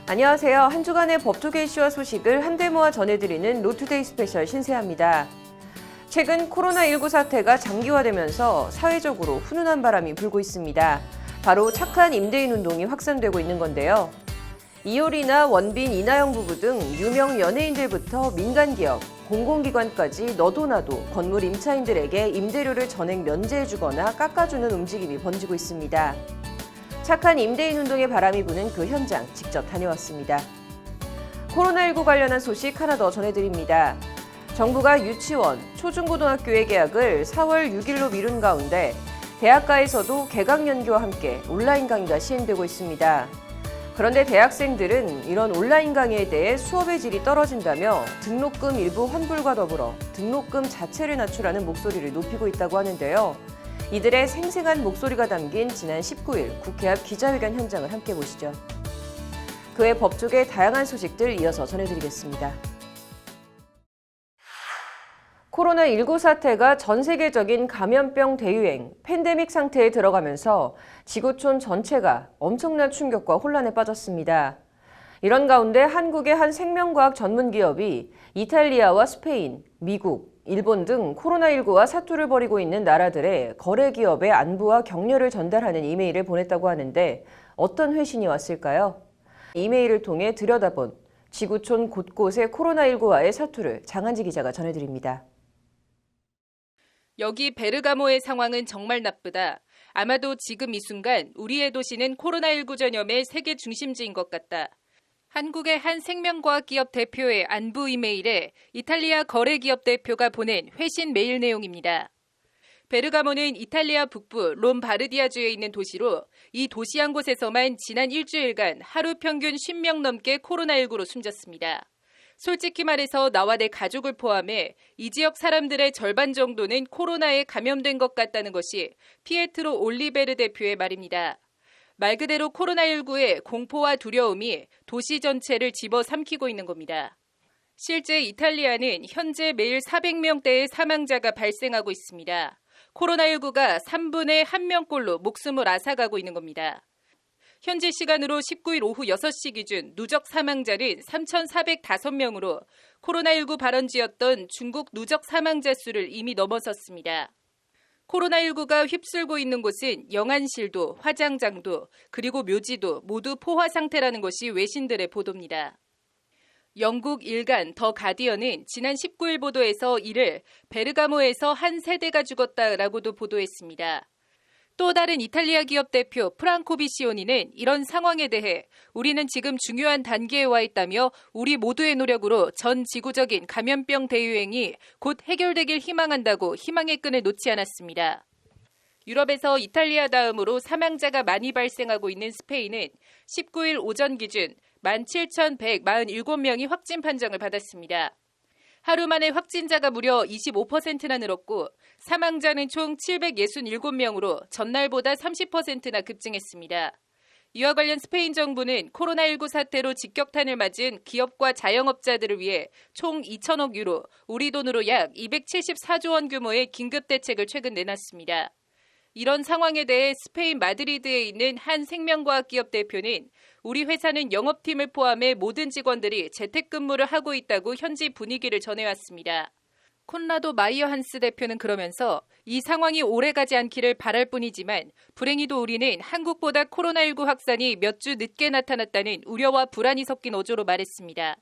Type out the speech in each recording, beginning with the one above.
안녕하세요. 한 주간의 법조계 이슈와 소식을 한데 모아 전해드리는 로투데이 스페셜 신세아입니다. 최근 코로나19 사태가 장기화되면서 사회적으로 훈훈한 바람이 불고 있습니다. 바로 착한 임대인 운동이 확산되고 있는 건데요. 이효리나 원빈, 이나영 부부 등 유명 연예인들부터 민간기업, 공공기관까지 너도 나도 건물 임차인들에게 임대료를 전액 면제해주거나 깎아주는 움직임이 번지고 있습니다. 착한 임대인 운동의 바람이 부는 그 현장 직접 다녀왔습니다. 코로나19 관련한 소식 하나 더 전해드립니다. 정부가 유치원, 초중고등학교의 개학을 4월 6일로 미룬 가운데 대학가에서도 개강 연기와 함께 온라인 강의가 시행되고 있습니다. 그런데 대학생들은 이런 온라인 강의에 대해 수업의 질이 떨어진다며 등록금 일부 환불과 더불어 등록금 자체를 낮추라는 목소리를 높이고 있다고 하는데요. 이들의 생생한 목소리가 담긴 지난 19일 국회 앞 기자회견 현장을 함께 보시죠. 그 외 법조계 다양한 소식들 이어서 전해드리겠습니다. 코로나19 사태가 전 세계적인 감염병 대유행, 팬데믹 상태에 들어가면서 지구촌 전체가 엄청난 충격과 혼란에 빠졌습니다. 이런 가운데 한국의 한 생명과학 전문 기업이 이탈리아와 스페인, 미국, 일본 등 코로나19와 사투를 벌이고 있는 나라들의 거래 기업의 안부와 격려를 전달하는 이메일을 보냈다고 하는데 어떤 회신이 왔을까요? 이메일을 통해 들여다본 지구촌 곳곳의 코로나19와의 사투를 장한지 기자가 전해드립니다. 여기 베르가모의 상황은 정말 나쁘다. 아마도 지금 이 순간 우리의 도시는 코로나19 전염의 세계 중심지인 것 같다. 한국의 한 생명과학 기업 대표의 안부 이메일에 이탈리아 거래기업 대표가 보낸 회신 메일 내용입니다. 베르가모는 이탈리아 북부 롬바르디아주에 있는 도시로 이 도시 한 곳에서만 지난 일주일간 하루 평균 10명 넘게 코로나19로 숨졌습니다. 솔직히 말해서 나와 내 가족을 포함해 이 지역 사람들의 절반 정도는 코로나에 감염된 것 같다는 것이 피에트로 올리베르 대표의 말입니다. 말 그대로 코로나19의 공포와 두려움이 도시 전체를 집어삼키고 있는 겁니다. 실제 이탈리아는 현재 매일 400명대의 사망자가 발생하고 있습니다. 코로나19가 3분의 1명꼴로 목숨을 앗아가고 있는 겁니다. 현지 시간으로 19일 오후 6시 기준 누적 사망자는 3,405명으로 코로나19 발원지였던 중국 누적 사망자 수를 이미 넘어섰습니다. 코로나19가 휩쓸고 있는 곳은 영안실도, 화장장도, 그리고 묘지도 모두 포화 상태라는 것이 외신들의 보도입니다. 영국 일간 더 가디언은 지난 19일 보도에서 이를 베르가모에서 한 세대가 죽었다라고도 보도했습니다. 또 다른 이탈리아 기업 대표 프랑코 비시오니는 이런 상황에 대해 우리는 지금 중요한 단계에 와 있다며 우리 모두의 노력으로 전 지구적인 감염병 대유행이 곧 해결되길 희망한다고 희망의 끈을 놓지 않았습니다. 유럽에서 이탈리아 다음으로 사망자가 많이 발생하고 있는 스페인은 19일 오전 기준 17,147명이 확진 판정을 받았습니다. 하루 만에 확진자가 무려 25%나 늘었고 사망자는 총 767명으로 전날보다 30%나 급증했습니다. 이와 관련 스페인 정부는 코로나19 사태로 직격탄을 맞은 기업과 자영업자들을 위해 총 2천억 유로, 우리 돈으로 약 274조 원 규모의 긴급 대책을 최근 내놨습니다. 이런 상황에 대해 스페인 마드리드에 있는 한 생명과학 기업 대표는 우리 회사는 영업팀을 포함해 모든 직원들이 재택근무를 하고 있다고 현지 분위기를 전해왔습니다. 콘라도 마이어 한스 대표는 그러면서 이 상황이 오래가지 않기를 바랄 뿐이지만 불행히도 우리는 한국보다 코로나19 확산이 몇 주 늦게 나타났다는 우려와 불안이 섞인 어조로 말했습니다.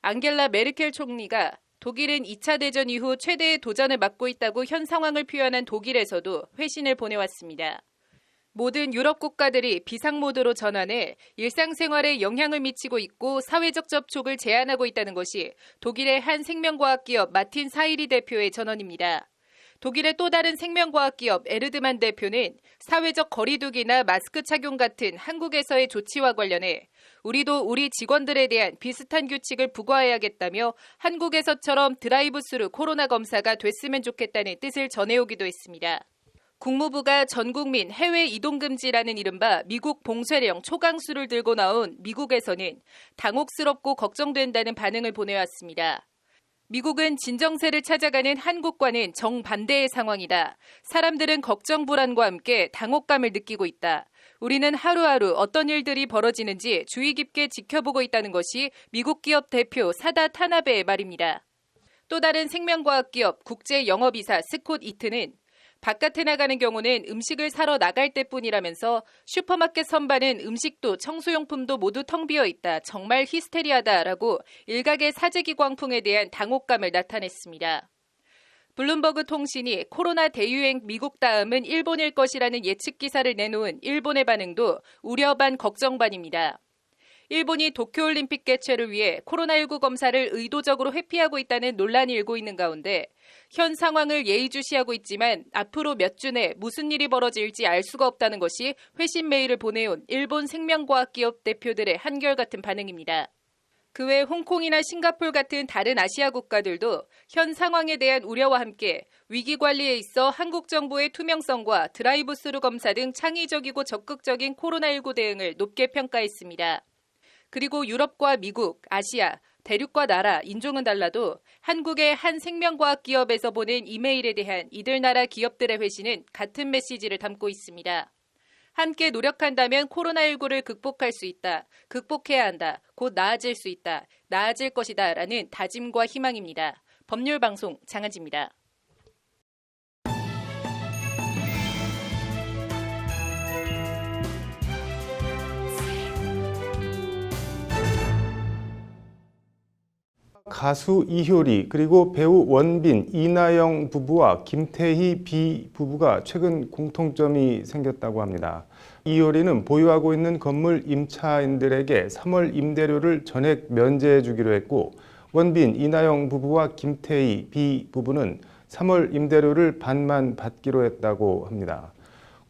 앙겔라 메르켈 총리가 독일은 2차 대전 이후 최대의 도전을 맞고 있다고 현 상황을 표현한 독일에서도 회신을 보내왔습니다. 모든 유럽 국가들이 비상모드로 전환해 일상생활에 영향을 미치고 있고 사회적 접촉을 제한하고 있다는 것이 독일의 한 생명과학 기업 마틴 사이리 대표의 전언입니다. 독일의 또 다른 생명과학 기업 에르드만 대표는 사회적 거리두기나 마스크 착용 같은 한국에서의 조치와 관련해 우리도 우리 직원들에 대한 비슷한 규칙을 부과해야겠다며 한국에서처럼 드라이브스루 코로나 검사가 됐으면 좋겠다는 뜻을 전해오기도 했습니다. 국무부가 전국민 해외 이동금지라는 이른바 미국 봉쇄령 초강수를 들고 나온 미국에서는 당혹스럽고 걱정된다는 반응을 보내왔습니다. 미국은 진정세를 찾아가는 한국과는 정반대의 상황이다. 사람들은 걱정 불안과 함께 당혹감을 느끼고 있다. 우리는 하루하루 어떤 일들이 벌어지는지 주의 깊게 지켜보고 있다는 것이 미국 기업 대표 사다 타나베의 말입니다. 또 다른 생명과학 기업 국제영업이사 스콧 이트는 바깥에 나가는 경우는 음식을 사러 나갈 때뿐이라면서 슈퍼마켓 선반은 음식도 청소용품도 모두 텅 비어 있다. 정말 히스테리하다라고 일각의 사재기 광풍에 대한 당혹감을 나타냈습니다. 블룸버그 통신이 코로나 대유행 미국 다음은 일본일 것이라는 예측 기사를 내놓은 일본의 반응도 우려 반 걱정 반입니다. 일본이 도쿄올림픽 개최를 위해 코로나19 검사를 의도적으로 회피하고 있다는 논란이 일고 있는 가운데 현 상황을 예의주시하고 있지만 앞으로 몇 주 내 무슨 일이 벌어질지 알 수가 없다는 것이 회신 메일을 보내온 일본 생명과학 기업 대표들의 한결같은 반응입니다. 그 외 홍콩이나 싱가포르 같은 다른 아시아 국가들도 현 상황에 대한 우려와 함께 위기 관리에 있어 한국 정부의 투명성과 드라이브 스루 검사 등 창의적이고 적극적인 코로나19 대응을 높게 평가했습니다. 그리고 유럽과 미국, 아시아, 대륙과 나라, 인종은 달라도 한국의 한 생명과학 기업에서 보낸 이메일에 대한 이들 나라 기업들의 회신은 같은 메시지를 담고 있습니다. 함께 노력한다면 코로나19를 극복할 수 있다. 극복해야 한다. 곧 나아질 수 있다. 나아질 것이다. 라는 다짐과 희망입니다. 법률방송 장한지입니다. 가수 이효리 그리고 배우 원빈, 이나영 부부와 김태희 비 부부가 최근 공통점이 생겼다고 합니다. 이효리는 보유하고 있는 건물 임차인들에게 3월 임대료를 전액 면제해 주기로 했고 원빈, 이나영 부부와 김태희 비 부부는 3월 임대료를 반만 받기로 했다고 합니다.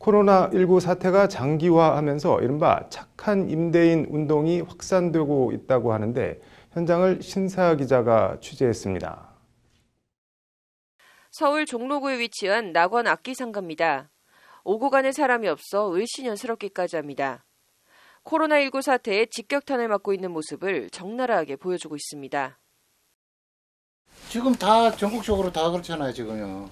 코로나19 사태가 장기화하면서 이른바 착한 임대인 운동이 확산되고 있다고 하는데 현장을 신사 기자가 취재했습니다. 서울 종로구에 위치한 낙원 악기상가입니다. 오고 가는 사람이 없어 을씨년스럽기까지 합니다. 코로나19 사태에 직격탄을 맞고 있는 모습을 적나라하게 보여주고 있습니다. 지금 다 전국적으로 다 그렇잖아요, 지금요.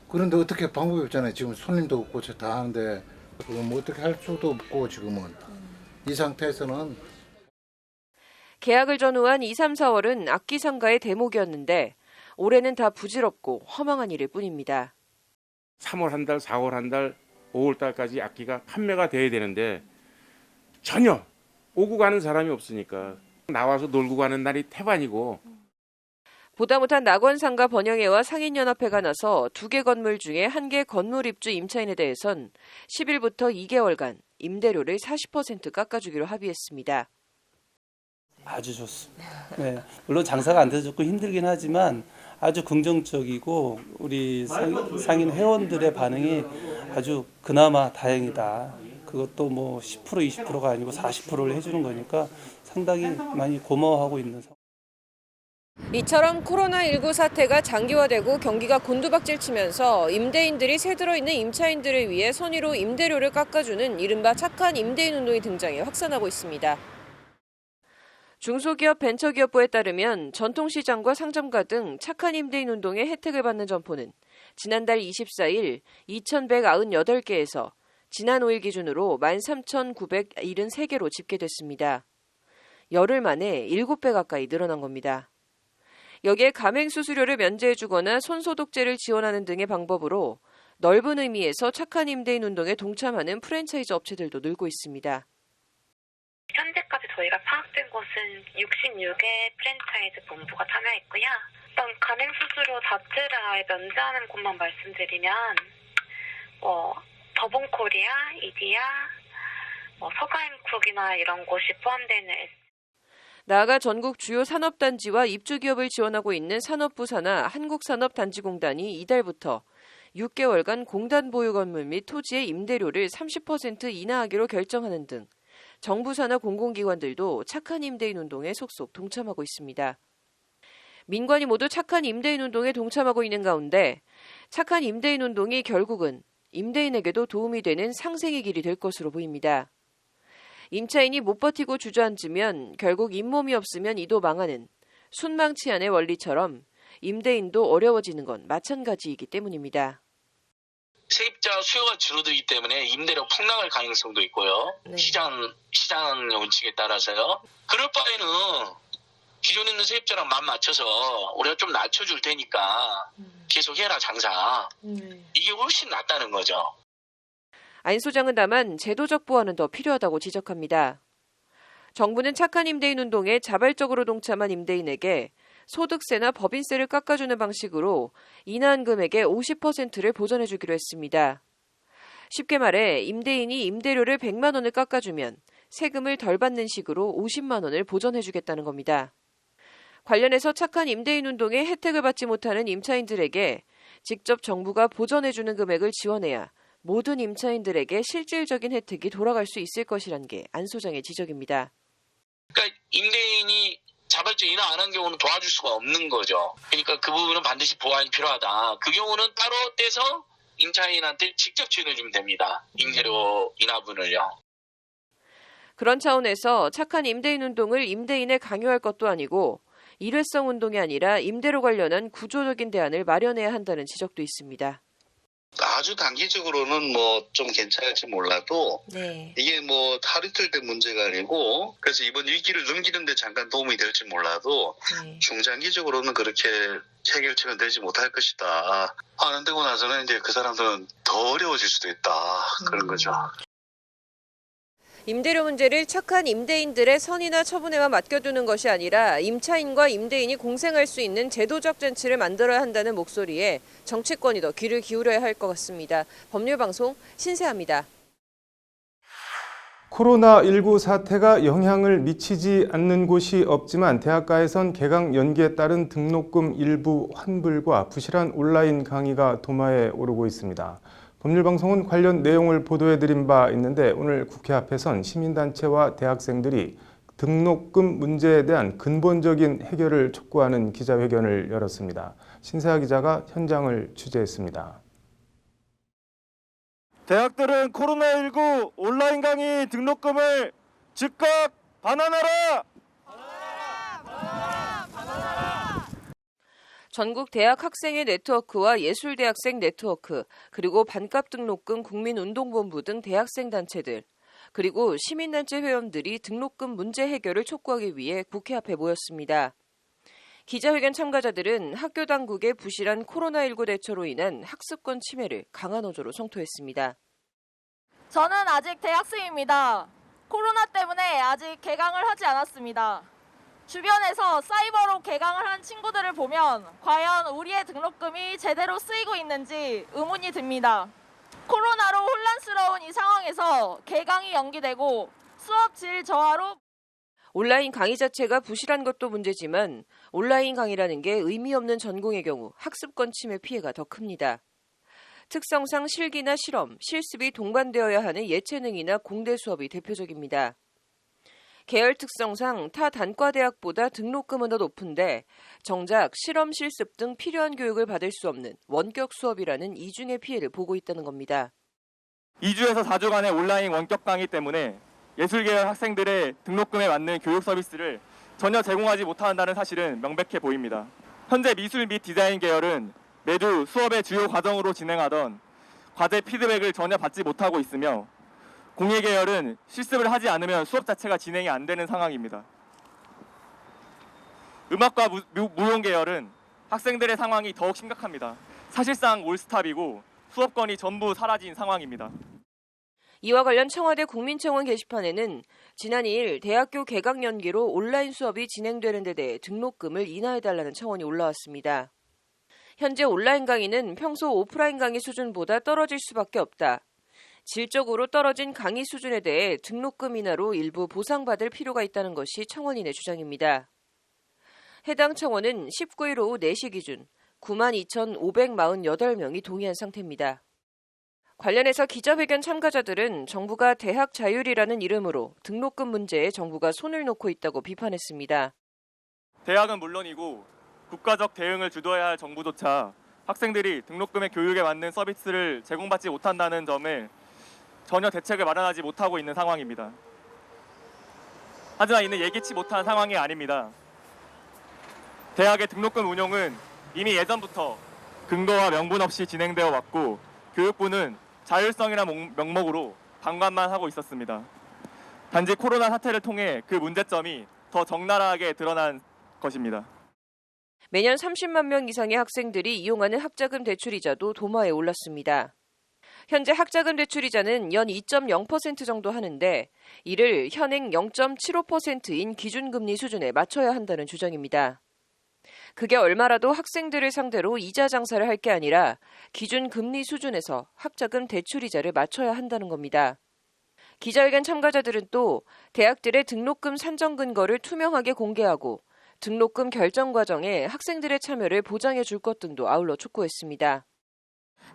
그런데 어떻게 방법이 없잖아요. 지금 손님도 없고 다 하는데 뭐 어떻게 할 수도 없고 지금은 이 상태에서는. 계약을 전후한 2, 3, 4월은 악기상가의 대목이었는데 올해는 다 부질없고 허망한 일일 뿐입니다. 3월 한 달, 4월 한 달, 5월 달까지 악기가 판매가 돼야 되는데 전혀 오고 가는 사람이 없으니까 나와서 놀고 가는 날이 태반이고. 보다 못한 낙원상가 번영회와 상인연합회가 나서 2개 건물 중에 1개 건물 입주 임차인에 대해선 10일부터 2개월간 임대료를 40% 깎아주기로 합의했습니다. 아주 좋습니다. 네, 물론 장사가 안 돼서 조금 힘들긴 하지만 아주 긍정적이고 우리 상인 회원들의 반응이 아주 그나마 다행이다. 그것도 뭐 10% 20%가 아니고 40%를 해주는 거니까 상당히 많이 고마워하고 있는 상황. 이처럼 코로나19 사태가 장기화되고 경기가 곤두박질치면서 임대인들이 새들어 있는 임차인들을 위해 선의로 임대료를 깎아주는 이른바 착한 임대인 운동이 등장해 확산하고 있습니다. 중소기업 벤처기업부에 따르면 전통시장과 상점가 등 착한 임대인 운동의 혜택을 받는 점포는 지난달 24일 2,198개에서 지난 5일 기준으로 13,973개로 집계됐습니다. 열흘 만에 7배 가까이 늘어난 겁니다. 여기에 가맹수수료를 면제해주거나 손소독제를 지원하는 등의 방법으로 넓은 의미에서 착한 임대인 운동에 동참하는 프랜차이즈 업체들도 늘고 있습니다. 현재까지 저희가 파악된 곳은 66개 프랜차이즈 본부가 참여했고요. 일단 가맹수수료 자체를 아예 면제하는 곳만 말씀드리면 더본코리아, 이디야, 서가임쿡이나 이런 곳이 포함되는. 나아가 전국 주요 산업단지와 입주기업을 지원하고 있는 산업부사나 한국산업단지공단이 이달부터 6개월간 공단 보유 건물 및 토지의 임대료를 30% 인하하기로 결정하는 등 정부사나 공공기관들도 착한 임대인 운동에 속속 동참하고 있습니다. 민관이 모두 착한 임대인 운동에 동참하고 있는 가운데 착한 임대인 운동이 결국은 임대인에게도 도움이 되는 상생의 길이 될 것으로 보입니다. 임차인이 못 버티고 주저앉으면 결국 잇몸이 없으면 이도 망하는 순망치안의 원리처럼 임대인도 어려워지는 건 마찬가지이기 때문입니다. 세입자 수요가 줄어들기 때문에 임대료 폭락할 가능성도 있고요. 네. 시장 원칙에 따라서요. 그럴 바에는 기존에 있는 세입자랑 맘 맞춰서 우리가 좀 낮춰줄 테니까 계속 해라 장사. 이게 훨씬 낫다는 거죠. 안 소장은 다만 제도적 보완은 더 필요하다고 지적합니다. 정부는 착한 임대인 운동에 자발적으로 동참한 임대인에게 소득세나 법인세를 깎아주는 방식으로 인하한 금액의 50%를 보전해주기로 했습니다. 쉽게 말해 임대인이 임대료를 100만 원을 깎아주면 세금을 덜 받는 식으로 50만 원을 보전해주겠다는 겁니다. 관련해서 착한 임대인 운동에 혜택을 받지 못하는 임차인들에게 직접 정부가 보전해주는 금액을 지원해야 모든 임차인들에게 실질적인 혜택이 돌아갈 수 있을 것이란 게 안 소장의 지적입니다. 그러니까 임대인이 자발적 인하 안 한 경우는 도와줄 수가 없는 거죠. 그러니까 그 부분은 반드시 보완이 필요하다. 그 경우는 따로 떼서 임차인한테 직접 지원해주면 됩니다. 임대료 인하분을요. 그런 차원에서 착한 임대인 운동을 임대인에 강요할 것도 아니고 일회성 운동이 아니라 임대료 관련한 구조적인 대안을 마련해야 한다는 지적도 있습니다. 아주 단기적으로는 뭐 좀 괜찮을지 몰라도 이게 뭐 하루 이틀 된 문제가 아니고 그래서 이번 위기를 넘기는 데 잠깐 도움이 될지 몰라도 중장기적으로는 그렇게 해결책은 되지 못할 것이다. 안 되고 나서는 이제 그 사람들은 더 어려워질 수도 있다. 그런 거죠. 임대료 문제를 착한 임대인들의 선의나 처분에만 맡겨두는 것이 아니라 임차인과 임대인이 공생할 수 있는 제도적 장치를 만들어야 한다는 목소리에 정치권이 더 귀를 기울여야 할 것 같습니다. 법률방송 신세아입니다. 코로나19 사태가 영향을 미치지 않는 곳이 없지만 대학가에선 개강 연기에 따른 등록금 일부 환불과 부실한 온라인 강의가 도마에 오르고 있습니다. 법률방송은 관련 내용을 보도해드린 바 있는데 오늘 국회 앞에선 시민단체와 대학생들이 등록금 문제에 대한 근본적인 해결을 촉구하는 기자회견을 열었습니다. 신세아 기자가 현장을 취재했습니다. 대학들은 코로나19 온라인 강의 등록금을 즉각 반환하라! 전국 대학 학생회 네트워크와 예술대학생 네트워크, 그리고 반값 등록금 국민운동본부 등 대학생 단체들, 그리고 시민단체 회원들이 등록금 문제 해결을 촉구하기 위해 국회 앞에 모였습니다. 기자회견 참가자들은 학교 당국의 부실한 코로나19 대처로 인한 학습권 침해를 강한 어조로 성토했습니다. 저는 아직 대학생입니다. 코로나 때문에 아직 개강을 하지 않았습니다. 주변에서 사이버로 개강을 한 친구들을 보면 과연 우리의 등록금이 제대로 쓰이고 있는지 의문이 듭니다. 코로나로 혼란스러운 이 상황에서 개강이 연기되고 수업 질 저하로 온라인 강의 자체가 부실한 것도 문제지만 온라인 강의라는 게 의미 없는 전공의 경우 학습권 침해 피해가 더 큽니다. 특성상 실기나 실험, 실습이 동반되어야 하는 예체능이나 공대 수업이 대표적입니다. 계열 특성상 타 단과 대학보다 등록금은 더 높은데 정작 실험, 실습 등 필요한 교육을 받을 수 없는 원격 수업이라는 이중의 피해를 보고 있다는 겁니다. 2주에서 4주간의 온라인 원격 강의 때문에 예술계열 학생들의 등록금에 맞는 교육 서비스를 전혀 제공하지 못한다는 사실은 명백해 보입니다. 현재 미술 및 디자인 계열은 매주 수업의 주요 과정으로 진행하던 과제 피드백을 전혀 받지 못하고 있으며 공예 계열은 실습을 하지 않으면 수업 자체가 진행이 안 되는 상황입니다. 음악과 무용 계열은 학생들의 상황이 더욱 심각합니다. 사실상 올스탑이고 수업권이 전부 사라진 상황입니다. 이와 관련 청와대 국민청원 게시판에는 지난 2일 대학교 개강 연기로 온라인 수업이 진행되는 데 대해 등록금을 인하해달라는 청원이 올라왔습니다. 현재 온라인 강의는 평소 오프라인 강의 수준보다 떨어질 수밖에 없다. 질적으로 떨어진 강의 수준에 대해 등록금 인하로 일부 보상받을 필요가 있다는 것이 청원인의 주장입니다. 해당 청원은 19일 오후 4시 기준 92,548명이 동의한 상태입니다. 관련해서 기자회견 참가자들은 정부가 대학 자율이라는 이름으로 등록금 문제에 정부가 손을 놓고 있다고 비판했습니다. 대학은 물론이고 국가적 대응을 주도해야 할 정부조차 학생들이 등록금의 교육에 맞는 서비스를 제공받지 못한다는 점을 전혀 대책을 마련하지 못하고 있는 상황입니다. 하지만 이는 예기치 못한 상황이 아닙니다. 대학의 등록금 운용은 이미 예전부터 근거와 명분 없이 진행되어 왔고 교육부는 자율성이라 명목으로 방관만 하고 있었습니다. 단지 코로나 사태를 통해 그 문제점이 더 적나라하게 드러난 것입니다. 매년 30만 명 이상의 학생들이 이용하는 학자금 대출이자도 도마에 올랐습니다. 현재 학자금 대출이자는 연 2.0% 정도 하는데 이를 현행 0.75%인 기준금리 수준에 맞춰야 한다는 주장입니다. 그게 얼마라도 학생들을 상대로 이자 장사를 할 게 아니라 기준금리 수준에서 학자금 대출이자를 맞춰야 한다는 겁니다. 기자회견 참가자들은 또 대학들의 등록금 산정 근거를 투명하게 공개하고 등록금 결정 과정에 학생들의 참여를 보장해 줄 것 등도 아울러 촉구했습니다.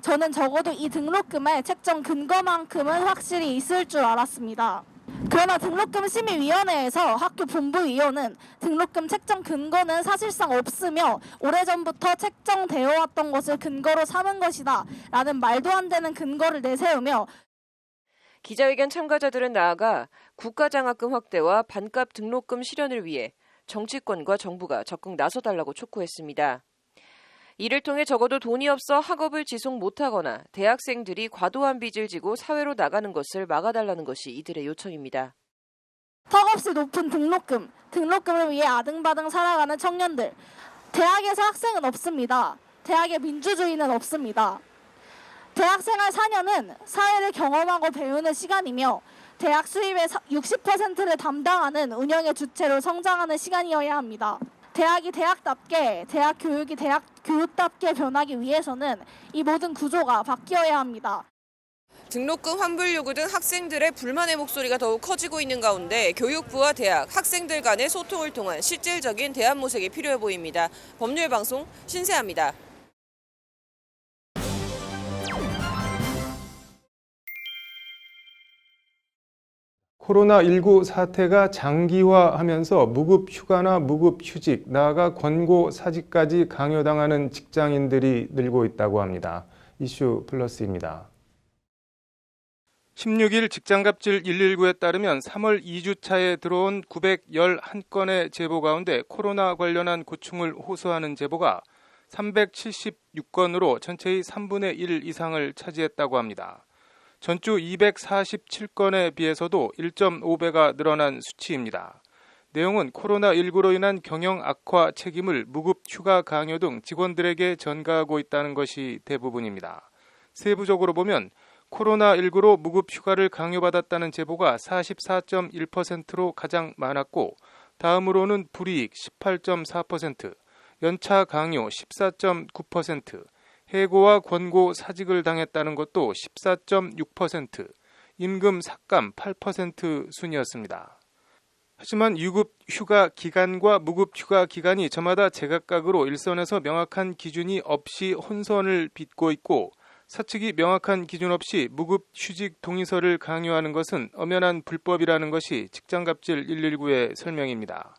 저는 적어도 이 등록금의 책정 근거만큼은 확실히 있을 줄 알았습니다. 그러나 등록금 심의위원회에서 학교 본부위원은 등록금 책정 근거는 사실상 없으며 오래전부터 책정되어 왔던 것을 근거로 삼은 것이다 라는 말도 안 되는 근거를 내세우며 기자회견 참가자들은 나아가 국가장학금 확대와 반값 등록금 실현을 위해 정치권과 정부가 적극 나서달라고 촉구했습니다. 이를 통해 적어도 돈이 없어 학업을 지속 못하거나 대학생들이 과도한 빚을 지고 사회로 나가는 것을 막아달라는 것이 이들의 요청입니다. 턱없이 높은 등록금을 위해 아등바등 살아가는 청년들. 대학에서 학생은 없습니다. 대학의 민주주의는 없습니다. 대학생활 4년은 사회를 경험하고 배우는 시간이며 대학 수입의 60%를 담당하는 운영의 주체로 성장하는 시간이어야 합니다. 대학이 대학답게, 대학 교육이 대학 교육답게 변하기 위해서는 이 모든 구조가 바뀌어야 합니다. 등록금 환불 요구 등 학생들의 불만의 목소리가 더욱 커지고 있는 가운데 교육부와 대학, 학생들 간의 소통을 통한 실질적인 대안 모색이 필요해 보입니다. 법률방송 신세아입니다. 코로나19 사태가 장기화하면서 무급 휴가나 무급 휴직, 나아가 권고 사직까지 강요당하는 직장인들이 늘고 있다고 합니다. 이슈 플러스입니다. 16일 직장갑질 119에 따르면 3월 2주차에 들어온 911건의 제보 가운데 코로나 관련한 고충을 호소하는 제보가 376건으로 전체의 3분의 1 이상을 차지했다고 합니다. 전주 247건에 비해서도 1.5배가 늘어난 수치입니다. 내용은 코로나19로 인한 경영 악화 책임을 무급 휴가 강요 등 직원들에게 전가하고 있다는 것이 대부분입니다. 세부적으로 보면 코로나19로 무급 휴가를 강요받았다는 제보가 44.1%로 가장 많았고 다음으로는 불이익 18.4%, 연차 강요 14.9%, 해고와 권고 사직을 당했다는 것도 14.6%, 임금 삭감 8% 순이었습니다. 하지만 유급 휴가 기간과 무급 휴가 기간이 저마다 제각각으로 일선에서 명확한 기준이 없이 혼선을 빚고 있고 사측이 명확한 기준 없이 무급 휴직 동의서를 강요하는 것은 엄연한 불법이라는 것이 직장갑질 119의 설명입니다.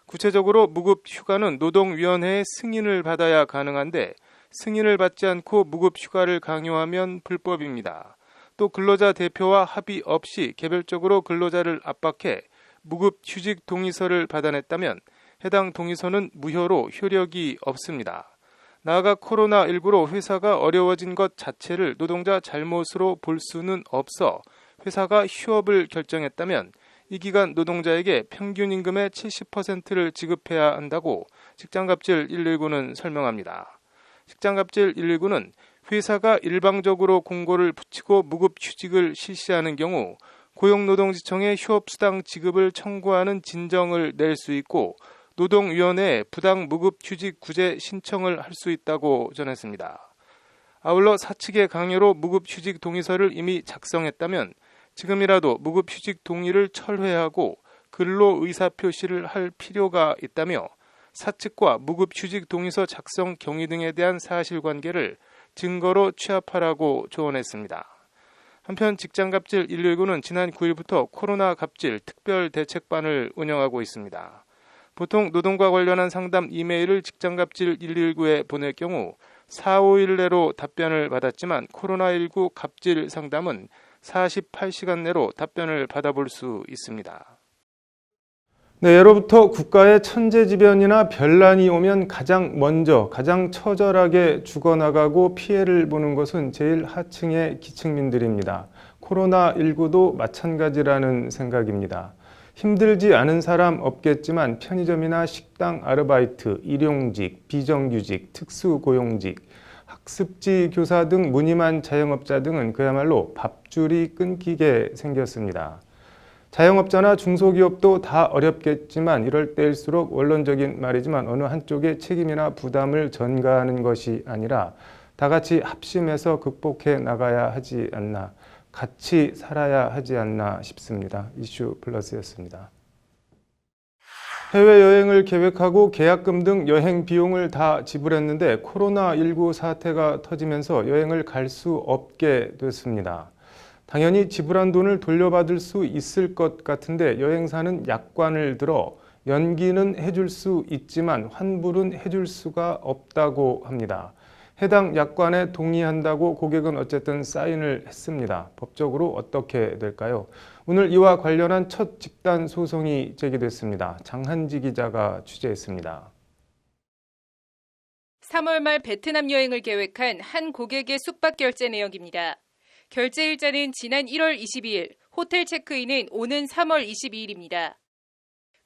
구체적으로 무급 휴가는 노동위원회의 승인을 받아야 가능한데 승인을 받지 않고 무급 휴가를 강요하면 불법입니다. 또 근로자 대표와 합의 없이 개별적으로 근로자를 압박해 무급 휴직 동의서를 받아냈다면 해당 동의서는 무효로 효력이 없습니다. 나아가 코로나19로 회사가 어려워진 것 자체를 노동자 잘못으로 볼 수는 없어 회사가 휴업을 결정했다면 이 기간 노동자에게 평균 임금의 70%를 지급해야 한다고 직장갑질 119는 설명합니다. 직장갑질 119는 회사가 일방적으로 공고를 붙이고 무급 휴직을 실시하는 경우 고용노동지청에 휴업수당 지급을 청구하는 진정을 낼 수 있고 노동위원회에 부당 무급 휴직 구제 신청을 할 수 있다고 전했습니다. 아울러 사측의 강요로 무급 휴직 동의서를 이미 작성했다면 지금이라도 무급 휴직 동의를 철회하고 근로 의사표시를 할 필요가 있다며 사측과 무급 휴직 동의서 작성 경위 등에 대한 사실관계를 증거로 취합하라고 조언했습니다. 한편 직장갑질 119는 지난 9일부터 코로나 갑질 특별 대책반을 운영하고 있습니다. 보통 노동과 관련한 상담 이메일을 직장갑질 119에 보낼 경우 4, 5일 내로 답변을 받았지만 코로나19 갑질 상담은 48시간 내로 답변을 받아볼 수 있습니다. 네, 예로부터 국가에 천재지변이나 변란이 오면 가장 먼저, 가장 처절하게 죽어나가고 피해를 보는 것은 제일 하층의 기층민들입니다. 코로나19도 마찬가지라는 생각입니다. 힘들지 않은 사람 없겠지만 편의점이나 식당 아르바이트, 일용직, 비정규직, 특수고용직, 학습지 교사 등 무님한 자영업자 등은 그야말로 밥줄이 끊기게 생겼습니다. 자영업자나 중소기업도 다 어렵겠지만 이럴 때일수록 원론적인 말이지만 어느 한쪽의 책임이나 부담을 전가하는 것이 아니라 다 같이 합심해서 극복해 나가야 하지 않나, 같이 살아야 하지 않나 싶습니다. 이슈 플러스였습니다. 해외여행을 계획하고 계약금 등 여행 비용을 다 지불했는데 코로나19 사태가 터지면서 여행을 갈 수 없게 됐습니다. 당연히 지불한 돈을 돌려받을 수 있을 것 같은데 여행사는 약관을 들어 연기는 해줄 수 있지만 환불은 해줄 수가 없다고 합니다. 해당 약관에 동의한다고 고객은 어쨌든 사인을 했습니다. 법적으로 어떻게 될까요? 오늘 이와 관련한 첫 집단 소송이 제기됐습니다. 장한지 기자가 취재했습니다. 3월 말 베트남 여행을 계획한 한 고객의 숙박 결제 내역입니다. 결제 일자는 지난 1월 22일, 호텔 체크인은 오는 3월 22일입니다.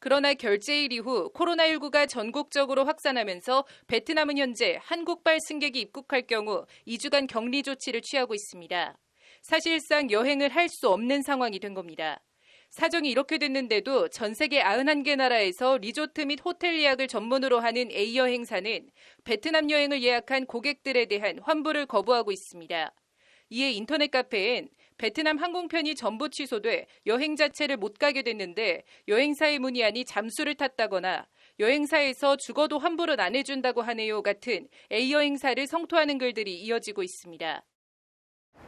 그러나 결제일 이후 코로나19가 전국적으로 확산하면서 베트남은 현재 한국발 승객이 입국할 경우 2주간 격리 조치를 취하고 있습니다. 사실상 여행을 할 수 없는 상황이 된 겁니다. 사정이 이렇게 됐는데도 전 세계 91개 나라에서 리조트 및 호텔 예약을 전문으로 하는 A여행사는 베트남 여행을 예약한 고객들에 대한 환불을 거부하고 있습니다. 이에 인터넷 카페엔 베트남 항공편이 전부 취소돼 여행 자체를 못 가게 됐는데 여행사에 문의하니 잠수를 탔다거나 여행사에서 죽어도 환불은 안 해준다고 하네요 같은 A여행사를 성토하는 글들이 이어지고 있습니다.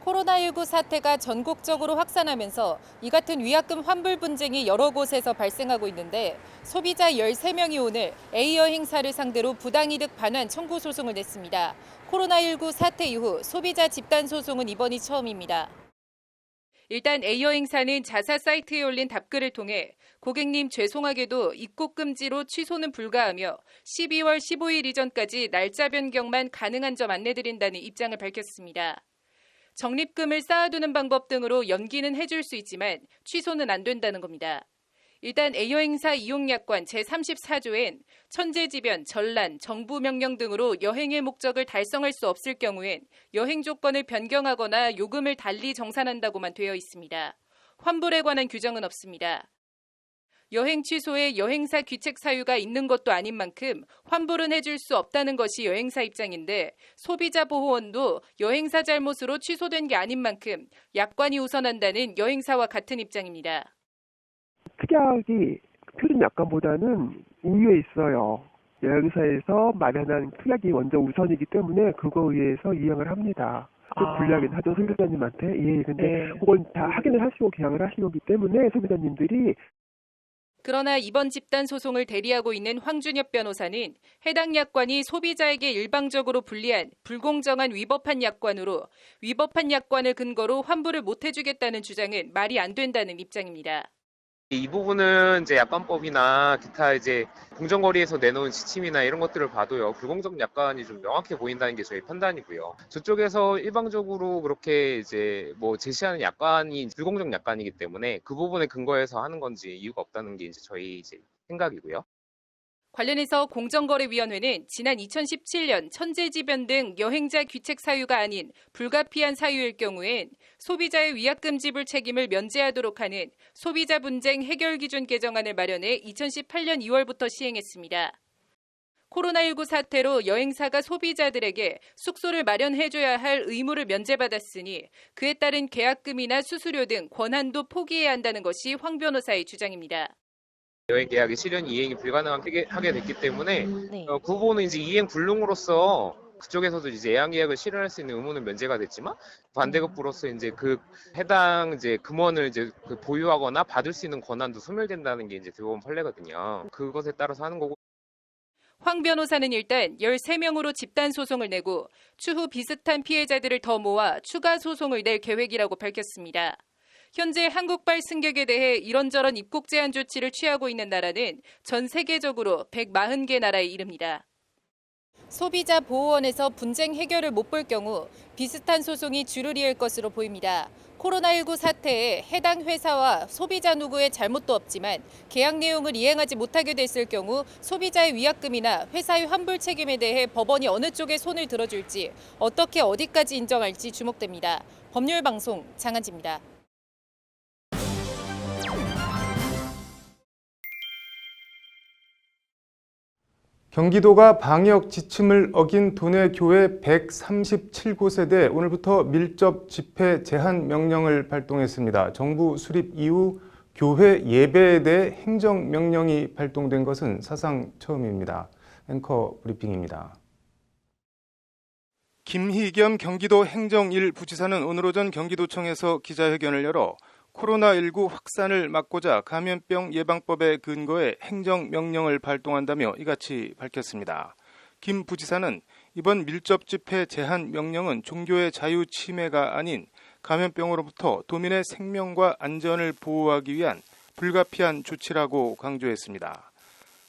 코로나19 사태가 전국적으로 확산하면서 이 같은 위약금 환불 분쟁이 여러 곳에서 발생하고 있는데 소비자 13명이 오늘 A여행사를 상대로 부당이득 반환 청구 소송을 냈습니다. 코로나19 사태 이후 소비자 집단 소송은 이번이 처음입니다. 일단 A여행사는 자사 사이트에 올린 답글을 통해 고객님 죄송하게도 입국 금지로 취소는 불가하며 12월 15일 이전까지 날짜 변경만 가능한 점 안내드린다는 입장을 밝혔습니다. 적립금을 쌓아두는 방법 등으로 연기는 해줄 수 있지만 취소는 안 된다는 겁니다. 일단 A여행사 이용약관 제34조엔 천재지변, 전란, 정부 명령 등으로 여행의 목적을 달성할 수 없을 경우엔 여행 조건을 변경하거나 요금을 달리 정산한다고만 되어 있습니다. 환불에 관한 규정은 없습니다. 여행 취소에 여행사 귀책 사유가 있는 것도 아닌 만큼 환불은 해줄 수 없다는 것이 여행사 입장인데 소비자보호원도 여행사 잘못으로 취소된 게 아닌 만큼 약관이 우선한다는 여행사와 같은 입장입니다. 특약이 표준 약관보다는 우위에 있어요. 여행사에서 마련한 특약이 먼저 우선이기 때문에 그거에 의해서 이행을 합니다. 꼭 불리하긴 하죠, 소비자님한테. 예, 근데 그건 다 확인을 하시고 계약을 하신 거기 때문에 소비자님들이. 그러나 이번 집단 소송을 대리하고 있는 황준엽 변호사는 해당 약관이 소비자에게 일방적으로 불리한 불공정한 위법한 약관으로 위법한 약관을 근거로 환불을 못 해주겠다는 주장은 말이 안 된다는 입장입니다. 이 부분은 이제 약관법이나 기타 이제 공정거리에서 내놓은 지침이나 이런 것들을 봐도요, 불공정 약관이 좀 명확해 보인다는 게 저희 판단이고요. 저쪽에서 일방적으로 그렇게 이제 뭐 제시하는 약관이 불공정 약관이기 때문에 그 부분에 근거해서 하는 건지 이유가 없다는 게 이제 저희 이제 생각이고요. 관련해서 공정거래위원회는 지난 2017년 천재지변 등 여행자 귀책 사유가 아닌 불가피한 사유일 경우엔 소비자의 위약금 지불 책임을 면제하도록 하는 소비자 분쟁 해결 기준 개정안을 마련해 2018년 2월부터 시행했습니다. 코로나19 사태로 여행사가 소비자들에게 숙소를 마련해줘야 할 의무를 면제받았으니 그에 따른 계약금이나 수수료 등 권한도 포기해야 한다는 것이 황 변호사의 주장입니다. 여행 계약의 실현 이행이 불가능하게 하게 됐기 때문에 그 부분은 이제 이행 불능으로서 그쪽에서도 이제 예약 계약을 실현할 수 있는 의무는 면제가 됐지만 반대급부로서 이제 그 해당 이제 금원을 이제 그 보유하거나 받을 수 있는 권한도 소멸된다는 게 이제 대법원 판례거든요. 그것에 따라서 하는 거고. 황 변호사는 일단 13명으로 집단 소송을 내고 추후 비슷한 피해자들을 더 모아 추가 소송을 낼 계획이라고 밝혔습니다. 현재 한국발 승객에 대해 이런저런 입국 제한 조치를 취하고 있는 나라는 전 세계적으로 140개 나라에 이릅니다. 소비자 보호원에서 분쟁 해결을 못 볼 경우 비슷한 소송이 줄을 이을 것으로 보입니다. 코로나19 사태에 해당 회사와 소비자 누구의 잘못도 없지만 계약 내용을 이행하지 못하게 됐을 경우 소비자의 위약금이나 회사의 환불 책임에 대해 법원이 어느 쪽에 손을 들어줄지 어떻게 어디까지 인정할지 주목됩니다. 법률방송 장한지입니다. 경기도가 방역 지침을 어긴 도내 교회 137곳에 대해 오늘부터 밀접 집회 제한 명령을 발동했습니다. 정부 수립 이후 교회 예배에 대해 행정명령이 발동된 것은 사상 처음입니다. 앵커 브리핑입니다. 김희겸 경기도 행정 1부지사는 오늘 오전 경기도청에서 기자회견을 열어 코로나19 확산을 막고자 감염병 예방법에 근거해 행정명령을 발동한다며 이같이 밝혔습니다. 김 부지사는 이번 밀접 집회 제한 명령은 종교의 자유 침해가 아닌 감염병으로부터 도민의 생명과 안전을 보호하기 위한 불가피한 조치라고 강조했습니다.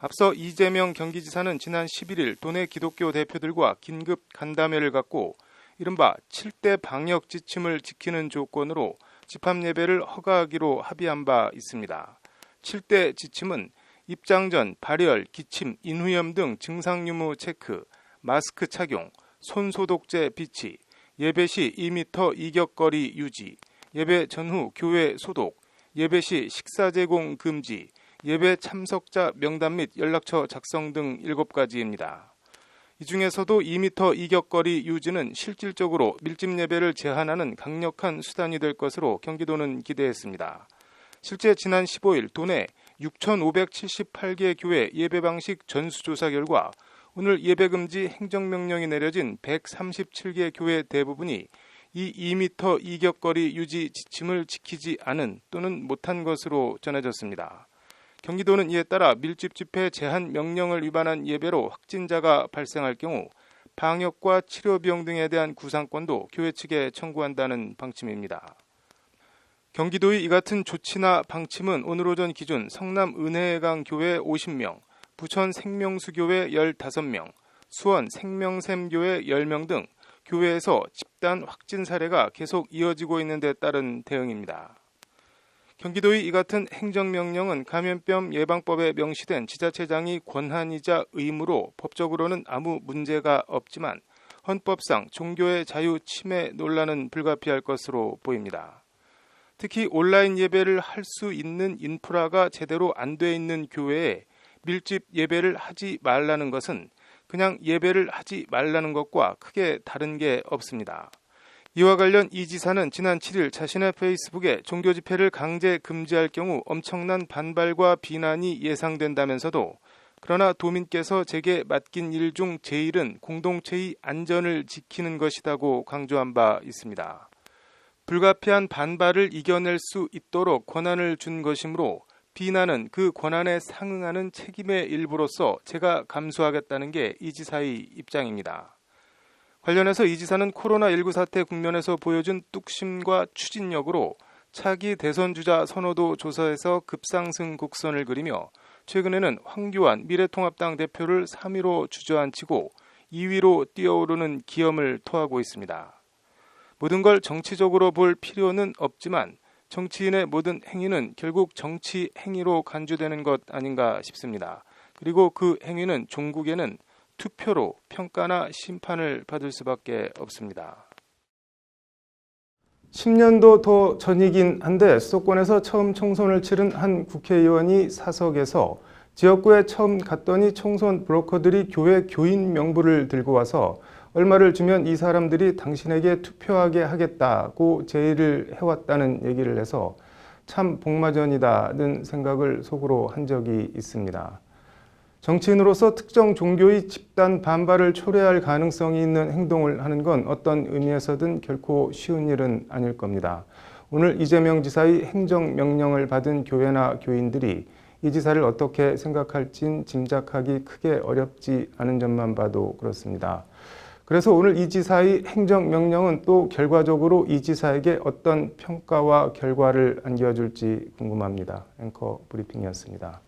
앞서 이재명 경기지사는 지난 11일 도내 기독교 대표들과 긴급 간담회를 갖고 이른바 7대 방역 지침을 지키는 조건으로 집합예배를 허가하기로 합의한 바 있습니다. 7대 지침은 입장 전 발열, 기침, 인후염 등 증상 유무 체크, 마스크 착용, 손소독제 비치, 예배 시 2m 이격거리 유지, 예배 전후 교회 소독, 예배 시 식사 제공 금지, 예배 참석자 명단 및 연락처 작성 등 7가지입니다. 이 중에서도 2m 이격거리 유지는 실질적으로 밀집 예배를 제한하는 강력한 수단이 될 것으로 경기도는 기대했습니다. 실제 지난 15일 도내 6,578개 교회 예배 방식 전수조사 결과 오늘 예배금지 행정명령이 내려진 137개 교회 대부분이 이 2m 이격거리 유지 지침을 지키지 않은 또는 못한 것으로 전해졌습니다. 경기도는 이에 따라 밀집 집회 제한 명령을 위반한 예배로 확진자가 발생할 경우 방역과 치료 비용 등에 대한 구상권도 교회 측에 청구한다는 방침입니다. 경기도의 이 같은 조치나 방침은 오늘 오전 기준 성남 은혜강 교회 50명, 부천 생명수교회 15명, 수원 생명샘교회 10명 등 교회에서 집단 확진 사례가 계속 이어지고 있는 데 따른 대응입니다. 경기도의 이 같은 행정명령은 감염병 예방법에 명시된 지자체장이 권한이자 의무로 법적으로는 아무 문제가 없지만 헌법상 종교의 자유 침해 논란은 불가피할 것으로 보입니다. 특히 온라인 예배를 할 수 있는 인프라가 제대로 안 돼 있는 교회에 밀집 예배를 하지 말라는 것은 그냥 예배를 하지 말라는 것과 크게 다른 게 없습니다. 이와 관련 이 지사는 지난 7일 자신의 페이스북에 종교 집회를 강제 금지할 경우 엄청난 반발과 비난이 예상된다면서도 그러나 도민께서 제게 맡긴 일 중 제일은 공동체의 안전을 지키는 것이라고 강조한 바 있습니다. 불가피한 반발을 이겨낼 수 있도록 권한을 준 것이므로 비난은 그 권한에 상응하는 책임의 일부로서 제가 감수하겠다는 게 이 지사의 입장입니다. 관련해서 이 지사는 코로나19 사태 국면에서 보여준 뚝심과 추진력으로 차기 대선 주자 선호도 조사에서 급상승 곡선을 그리며 최근에는 황교안 미래통합당 대표를 3위로 주저앉히고 2위로 뛰어오르는 기염을 토하고 있습니다. 모든 걸 정치적으로 볼 필요는 없지만 정치인의 모든 행위는 결국 정치 행위로 간주되는 것 아닌가 싶습니다. 그리고 그 행위는 종국에는 투표로 평가나 심판을 받을 수밖에 없습니다. 10년도 더 전이긴 한데 수도권에서 처음 총선을 치른 한 국회의원이 사석에서 지역구에 처음 갔더니 총선 브로커들이 교회 교인 명부를 들고 와서 얼마를 주면 이 사람들이 당신에게 투표하게 하겠다고 제의를 해왔다는 얘기를 해서 참 복마전이다는 생각을 속으로 한 적이 있습니다. 정치인으로서 특정 종교의 집단 반발을 초래할 가능성이 있는 행동을 하는 건 어떤 의미에서든 결코 쉬운 일은 아닐 겁니다. 오늘 이재명 지사의 행정명령을 받은 교회나 교인들이 이 지사를 어떻게 생각할진 짐작하기 크게 어렵지 않은 점만 봐도 그렇습니다. 그래서 오늘 이 지사의 행정명령은 또 결과적으로 이 지사에게 어떤 평가와 결과를 안겨줄지 궁금합니다. 앵커 브리핑이었습니다.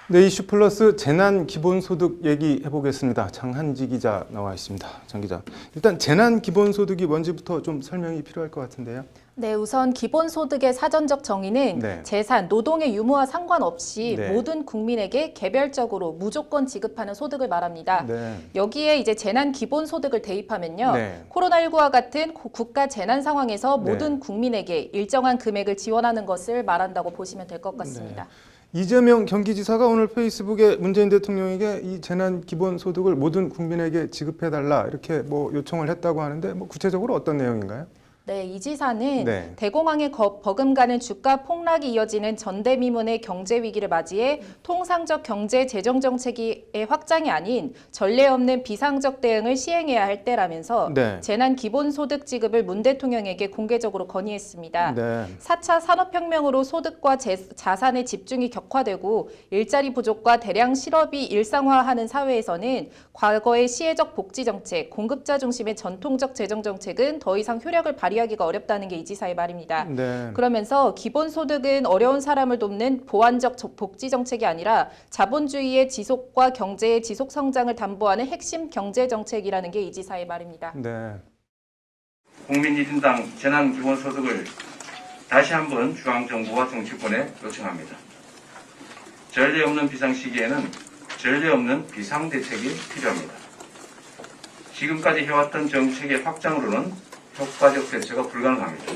네, 이슈 플러스 재난 기본소득 얘기해 보겠습니다. 장한지 기자 나와 있습니다. 장 기자, 일단 재난 기본소득이 뭔지부터 좀 설명이 필요할 것 같은데요. 네, 우선 기본소득의 사전적 정의는 네. 재산, 노동의 유무와 상관없이 네. 모든 국민에게 개별적으로 무조건 지급하는 소득을 말합니다. 네. 여기에 이제 재난 기본소득을 대입하면요. 네. 코로나19와 같은 국가 재난 상황에서 네. 모든 국민에게 일정한 금액을 지원하는 것을 말한다고 보시면 될 것 같습니다. 이재명 경기지사가 오늘 페이스북에 문재인 대통령에게 이 재난 기본소득을 모든 국민에게 지급해달라 이렇게 뭐 요청을 했다고 하는데 뭐 구체적으로 어떤 내용인가요? 네, 이 지사는 네. 대공황에 버금가는 주가 폭락이 이어지는 전대미문의 경제 위기를 맞이해 통상적 경제 재정 정책의 확장이 아닌 전례 없는 비상적 대응을 시행해야 할 때라면서 네. 재난 기본소득 지급을 문 대통령에게 공개적으로 건의했습니다. 네. 4차 산업혁명으로 소득과 자산의 집중이 격화되고 일자리 부족과 대량 실업이 일상화하는 사회에서는 과거의 시혜적 복지 정책, 공급자 중심의 전통적 재정 정책은 더 이상 효력을 발휘하기가 어렵다는 게 이 지사의 말입니다. 네. 그러면서 기본소득은 어려운 사람을 돕는 보완적 복지 정책이 아니라 자본주의의 지속과 경제의 지속 성장을 담보하는 핵심 경제 정책이라는 게 이 지사의 말입니다. 네. 국민 1인당 재난 기본소득을 다시 한번 중앙정부와 정치권에 요청합니다. 전례 없는 비상시기에는 전례 없는 비상대책이 필요합니다. 지금까지 해왔던 정책의 확장으로는 효과적 대처가 불가능합니다.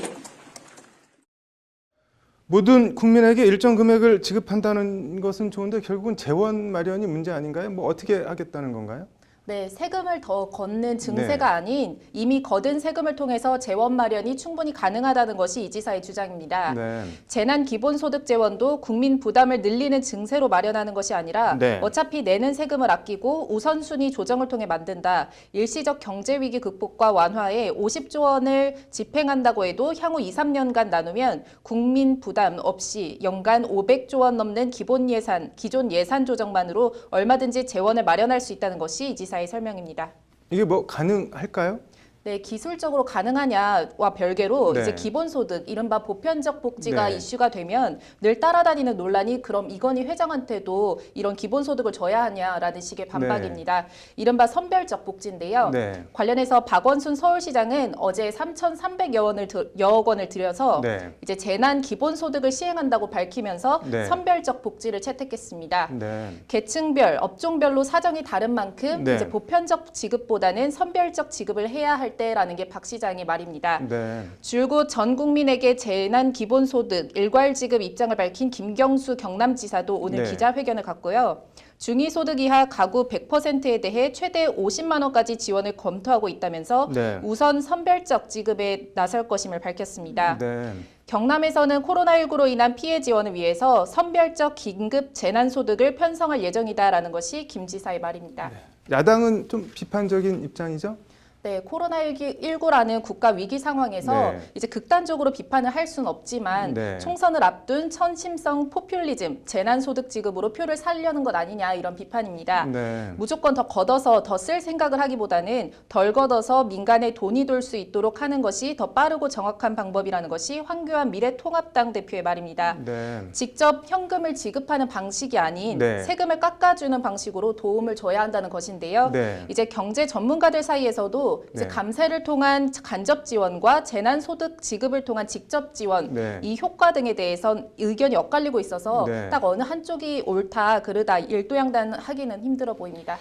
모든 국민에게 일정 금액을 지급한다는 것은 좋은데 결국은 재원 마련이 문제 아닌가요? 뭐 어떻게 하겠다는 건가요? 네, 세금을 더 걷는 증세가 네. 아닌 이미 거둔 세금을 통해서 재원 마련이 충분히 가능하다는 것이 이 지사의 주장입니다. 네. 재난 기본소득 재원도 국민 부담을 늘리는 증세로 마련하는 것이 아니라 네. 어차피 내는 세금을 아끼고 우선순위 조정을 통해 만든다. 일시적 경제위기 극복과 완화에 50조 원을 집행한다고 해도 향후 2, 3년간 나누면 국민 부담 없이 연간 500조 원 넘는 기존 예산 조정만으로 얼마든지 재원을 마련할 수 있다는 것이 이 지사의 설명입니다. 이게 뭐 가능할까요? 네, 기술적으로 가능하냐와 별개로 네. 이제 기본소득, 이른바 보편적 복지가 네. 이슈가 되면 늘 따라다니는 논란이 그럼 이건희 회장한테도 이런 기본소득을 줘야 하냐라는 식의 반박입니다. 이른바 선별적 복지인데요. 네. 관련해서 박원순 서울시장은 어제 3,300여 원을 들여서 네. 이제 재난 기본소득을 시행한다고 밝히면서 네. 선별적 복지를 채택했습니다. 네. 계층별, 업종별로 사정이 다른 만큼 네. 이제 보편적 지급보다는 선별적 지급을 해야 할 때라는 게 박 시장의 말입니다. 네. 줄곧 전 국민에게 재난 기본소득 일괄 지급 입장을 밝힌 김경수 경남지사도 오늘 네. 기자회견을 갖고요. 중위소득 이하 가구 100%에 대해 최대 50만 원까지 지원을 검토하고 있다면서 네. 우선 선별적 지급에 나설 것임을 밝혔습니다. 네. 경남에서는 코로나19로 인한 피해 지원을 위해서 선별적 긴급 재난소득을 편성할 예정이다라는 것이 김 지사의 말입니다. 야당은 좀 비판적인 입장이죠? 네, 코로나19라는 국가 위기 상황에서 네. 이제 극단적으로 비판을 할 수는 없지만 네. 총선을 앞둔 천심성 포퓰리즘, 재난소득 지급으로 표를 살려는 것 아니냐 이런 비판입니다. 네. 무조건 더 걷어서 더 쓸 생각을 하기보다는 덜 걷어서 민간에 돈이 돌 수 있도록 하는 것이 더 빠르고 정확한 방법이라는 것이 황교안 미래통합당 대표의 말입니다. 네. 직접 현금을 지급하는 방식이 아닌 네. 세금을 깎아주는 방식으로 도움을 줘야 한다는 것인데요. 네. 이제 경제 전문가들 사이에서도 이제 네. 감세를 통한 간접 지원과 재난소득 지급을 통한 직접 지원 네. 이 효과 등에 대해선 의견이 엇갈리고 있어서 네. 딱 어느 한쪽이 옳다 그르다 일도양단하기는 힘들어 보입니다.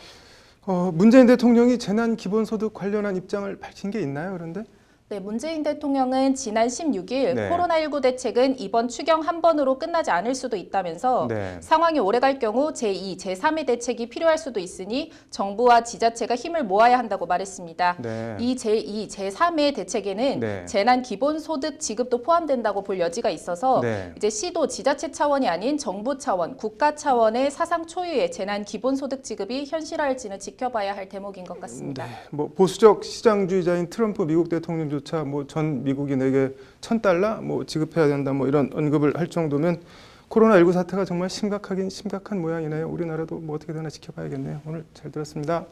문재인 대통령이 재난 기본소득 관련한 입장을 밝힌 게 있나요? 그런데? 네, 문재인 대통령은 지난 16일 네. 코로나19 대책은 이번 추경 한 번으로 끝나지 않을 수도 있다면서 네. 상황이 오래갈 경우 제2, 제3의 대책이 필요할 수도 있으니 정부와 지자체가 힘을 모아야 한다고 말했습니다. 네. 이 제2, 제3의 대책에는 네. 재난 기본소득 지급도 포함된다고 볼 여지가 있어서 네. 이제 시도 지자체 차원이 아닌 정부 차원, 국가 차원의 사상 초유의 재난 기본소득 지급이 현실화할지는 지켜봐야 할 대목인 것 같습니다. 뭐 보수적 시장주의자인 트럼프 미국 대통령조차 뭐 전 미국인에게 $1,000 뭐 지급해야 된다 뭐 이런 언급을 할 정도면 코로나19 사태가 정말 심각하긴 심각한 모양이네요. 우리나라도 뭐 어떻게 되나 지켜봐야겠네요. 오늘 잘 들었습니다.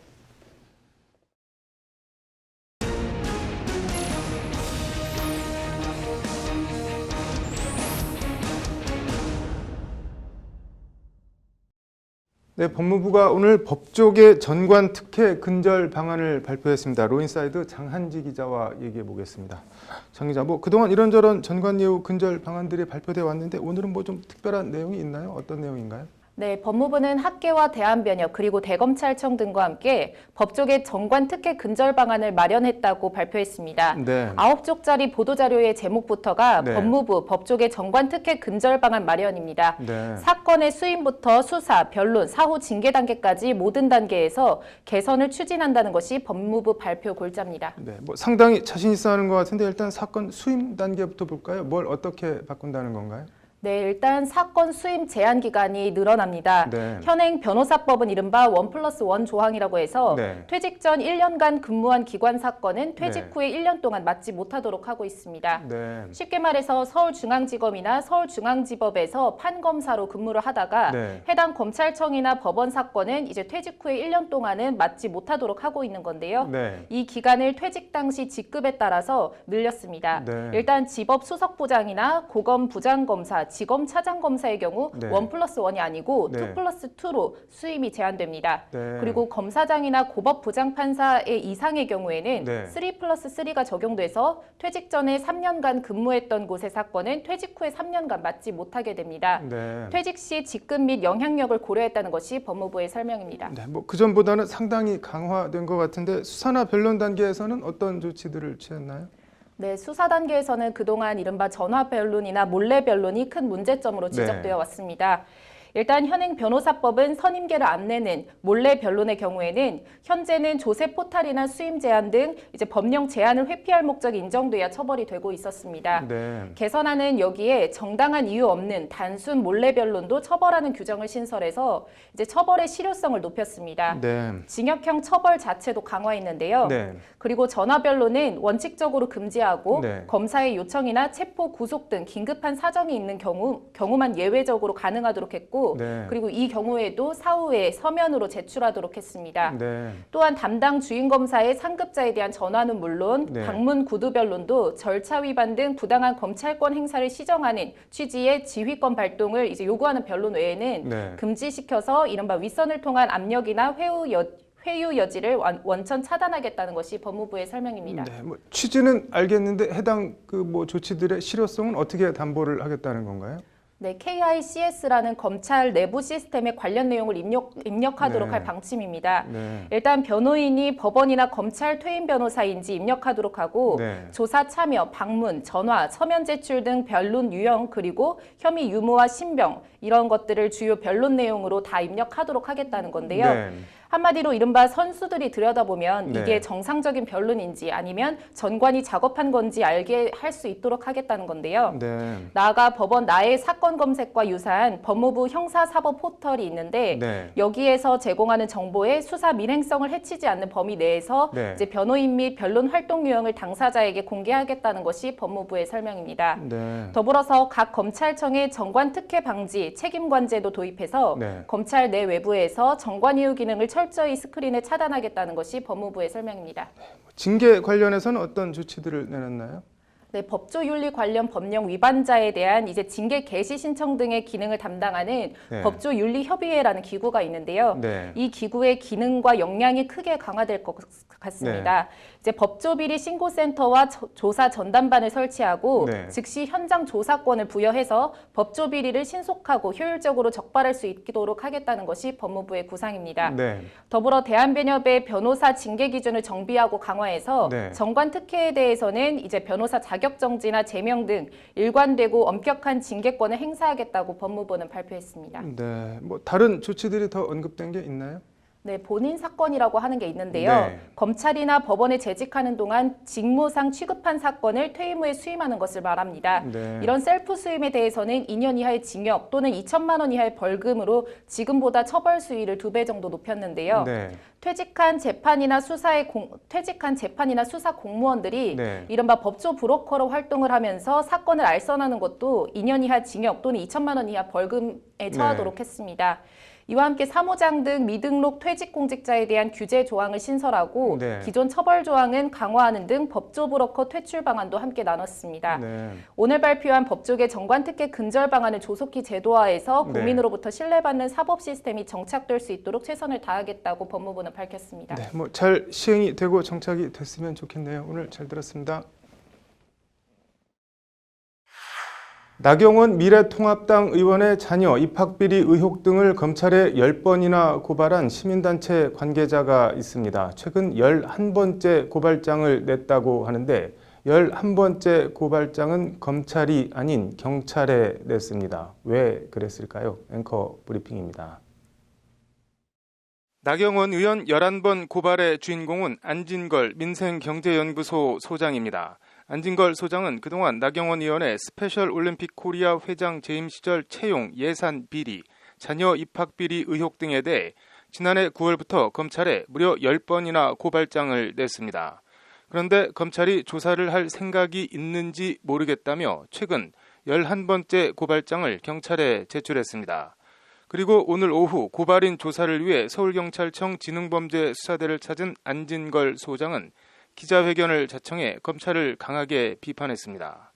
네, 법무부가 오늘 법조계 전관 특혜 근절 방안을 발표했습니다. 로인사이드 장한지 기자와 얘기해 보겠습니다. 장 기자, 그동안 이런저런 전관 예우 근절 방안들이 발표되어 왔는데 오늘은 좀 특별한 내용이 있나요? 어떤 내용인가요? 네, 법무부는 학계와 대한변협 그리고 대검찰청 등과 함께 법조계 전관 특혜 근절 방안을 마련했다고 발표했습니다. 네. 9쪽짜리 보도자료의 제목부터가 네. 법무부 법조계 전관 특혜 근절 방안 마련입니다. 네. 사건의 수임부터 수사, 변론, 사후 징계 단계까지 모든 단계에서 개선을 추진한다는 것이 법무부 발표 골자입니다. 네, 상당히 자신 있어 하는 것 같은데 일단 사건 수임 단계부터 볼까요? 뭘 어떻게 바꾼다는 건가요? 네, 일단 사건 수임 제한 기간이 늘어납니다. 네. 현행 변호사법은 이른바 1+1 조항이라고 해서 네. 퇴직 전 1년간 근무한 기관 사건은 퇴직 네. 후에 1년 동안 맞지 못하도록 하고 있습니다. 네. 쉽게 말해서 서울중앙지검이나 서울중앙지법에서 판검사로 근무를 하다가 네. 해당 검찰청이나 법원 사건은 이제 퇴직 후에 1년 동안은 맞지 못하도록 하고 있는 건데요. 네. 이 기간을 퇴직 당시 직급에 따라서 늘렸습니다. 네. 일단 지법 수석부장이나 고검 부장검사, 지검 차장검사의 경우 네. 1+1이 아니고 네. 2+2로 수임이 제한됩니다. 네. 그리고 검사장이나 고법 부장판사의 이상의 경우에는 네. 3+3가 적용돼서 퇴직 전에 3년간 근무했던 곳의 사건은 퇴직 후에 3년간 맞지 못하게 됩니다. 네. 퇴직 시 직급 및 영향력을 고려했다는 것이 법무부의 설명입니다. 네, 그전보다는 상당히 강화된 것 같은데 수사나 변론 단계에서는 어떤 조치들을 취했나요? 네, 수사 단계에서는 그동안 이른바 전화 변론이나 몰래 변론이 큰 문제점으로 지적되어 왔습니다. 일단 현행 변호사법은 선임계를 안 내는 몰래 변론의 경우에는 현재는 조세 포탈이나 수임 제한 등 이제 법령 제한을 회피할 목적이 인정돼야 처벌이 되고 있었습니다. 네. 개선안은 여기에 정당한 이유 없는 단순 몰래 변론도 처벌하는 규정을 신설해서 이제 처벌의 실효성을 높였습니다. 네. 징역형 처벌 자체도 강화했는데요. 네. 그리고 전화 변론은 원칙적으로 금지하고 네. 검사의 요청이나 체포, 구속 등 긴급한 사정이 있는 경우만 예외적으로 가능하도록 했고 네. 그리고 이 경우에도 사후에 서면으로 제출하도록 했습니다. 네. 또한 담당 주임검사의 상급자에 대한 전화는 물론 네. 방문 구두 변론도 절차 위반 등 부당한 검찰권 행사를 시정하는 취지의 지휘권 발동을 이제 요구하는 변론 외에는 네. 금지시켜서 이른바 윗선을 통한 압력이나 회유 여지를 원천 차단하겠다는 것이 법무부의 설명입니다. 네, 취지는 알겠는데 해당 조치들의 실효성은 어떻게 담보를 하겠다는 건가요? 네, KICS라는 검찰 내부 시스템에 관련 내용을 입력하도록 네. 할 방침입니다. 네. 일단 변호인이 법원이나 검찰 퇴임 변호사인지 입력하도록 하고 네. 조사 참여, 방문, 전화, 서면 제출 등 변론 유형 그리고 혐의 유무와 신병 이런 것들을 주요 변론 내용으로 다 입력하도록 하겠다는 건데요. 네. 한마디로 이른바 선수들이 들여다보면 네. 이게 정상적인 변론인지 아니면 전관이 작업한 건지 알게 할 수 있도록 하겠다는 건데요. 네. 나아가 법원 나의 사건 검색과 유사한 법무부 형사사법 포털이 있는데 네. 여기에서 제공하는 정보의 수사 밀행성을 해치지 않는 범위 내에서 네. 이제 변호인 및 변론 활동 유형을 당사자에게 공개하겠다는 것이 법무부의 설명입니다. 네. 더불어서 각 검찰청에 정관 특혜 방지 책임관제도 도입해서 네. 검찰 내 외부에서 정관 이유 기능을 철저히 스크린에 차단하겠다는 것이 법무부의 설명입니다. 징계 관련해서는 어떤 조치들을 내놨나요? 네, 법조윤리 관련 법령 위반자에 대한 이제 징계 개시 신청 등의 기능을 담당하는 네. 법조윤리협의회라는 기구가 있는데요. 네. 이 기구의 기능과 역량이 크게 강화될 것 같습니다. 이제 법조비리 신고센터와 조사 전담반을 설치하고 네. 즉시 현장 조사권을 부여해서 법조비리를 신속하고 효율적으로 적발할 수 있도록 하겠다는 것이 법무부의 구상입니다. 네. 더불어 대한변협의 변호사 징계 기준을 정비하고 강화해서 네. 정관 특혜에 대해서는 이제 변호사 자격 정지나 제명 등 일관되고 엄격한 징계권을 행사하겠다고 법무부는 발표했습니다. 네. 다른 조치들이 더 언급된 게 있나요? 네, 본인 사건이라고 하는 게 있는데요. 네. 검찰이나 법원에 재직하는 동안 직무상 취급한 사건을 퇴임 후에 수임하는 것을 말합니다. 네. 이런 셀프 수임에 대해서는 2년 이하의 징역 또는 2천만 원 이하의 벌금으로 지금보다 처벌 수위를 2배 정도 높였는데요. 네. 퇴직한 재판이나 수사 공무원들이 네. 이른바 법조 브로커로 활동을 하면서 사건을 알선하는 것도 2년 이하 징역 또는 2천만 원 이하 벌금에 처하도록 했습니다. 이와 함께 사무장 등 미등록 퇴직 공직자에 대한 규제 조항을 신설하고 네. 기존 처벌 조항은 강화하는 등 법조 브로커 퇴출 방안도 함께 나눴습니다. 네. 오늘 발표한 법조계 정관특혜 근절 방안을 조속히 제도화해서 국민으로부터 신뢰받는 사법 시스템이 정착될 수 있도록 최선을 다하겠다고 법무부는 밝혔습니다. 네, 잘 시행이 되고 정착이 됐으면 좋겠네요. 오늘 잘 들었습니다. 나경원 미래통합당 의원의 자녀 입학비리 의혹 등을 검찰에 10번이나 고발한 시민단체 관계자가 있습니다. 최근 11번째 고발장을 냈다고 하는데 11번째 고발장은 검찰이 아닌 경찰에 냈습니다. 왜 그랬을까요? 앵커 브리핑입니다. 나경원 의원 11번 고발의 주인공은 안진걸 민생경제연구소 소장입니다. 안진걸 소장은 그동안 나경원 의원의 스페셜 올림픽 코리아 회장 재임 시절 채용 예산 비리, 자녀 입학 비리 의혹 등에 대해 지난해 9월부터 검찰에 무려 10번이나 고발장을 냈습니다. 그런데 검찰이 조사를 할 생각이 있는지 모르겠다며 최근 11번째 고발장을 경찰에 제출했습니다. 그리고 오늘 오후 고발인 조사를 위해 서울경찰청 지능범죄수사대를 찾은 안진걸 소장은 기자회견을 자청해 검찰을 강하게 비판했습니다.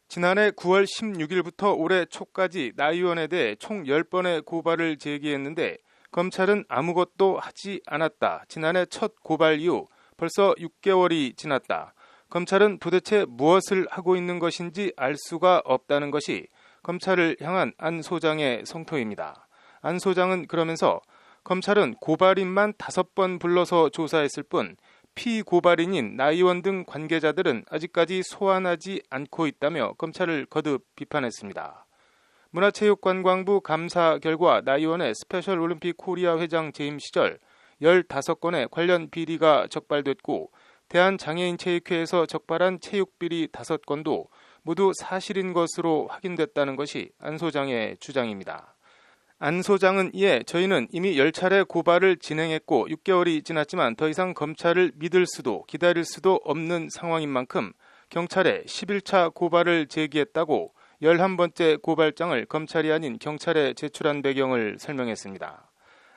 지난해 9월 16일부터 올해 초까지 나 의원에 대해 총 10번의 고발을 제기했는데 검찰은 아무것도 하지 않았다. 지난해 첫 고발 이후 벌써 6개월이 지났다. 검찰은 도대체 무엇을 하고 있는 것인지 알 수가 없다는 것이 검찰을 향한 안 소장의 성토입니다. 안 소장은 그러면서 검찰은 고발인만 5번 불러서 조사했을 뿐 피고발인인 나 의원 등 관계자들은 아직까지 소환하지 않고 있다며 검찰을 거듭 비판했습니다. 문화체육관광부 감사 결과 나 의원의 스페셜 올림픽 코리아 회장 재임 시절 15건의 관련 비리가 적발됐고 대한장애인체육회에서 적발한 체육비리 5건도 모두 사실인 것으로 확인됐다는 것이 안 소장의 주장입니다. 안 소장은 이에 저희는 이미 10차례 고발을 진행했고 6개월이 지났지만 더 이상 검찰을 믿을 수도 기다릴 수도 없는 상황인 만큼 경찰에 11차 고발을 제기했다고 11번째 고발장을 검찰이 아닌 경찰에 제출한 배경을 설명했습니다.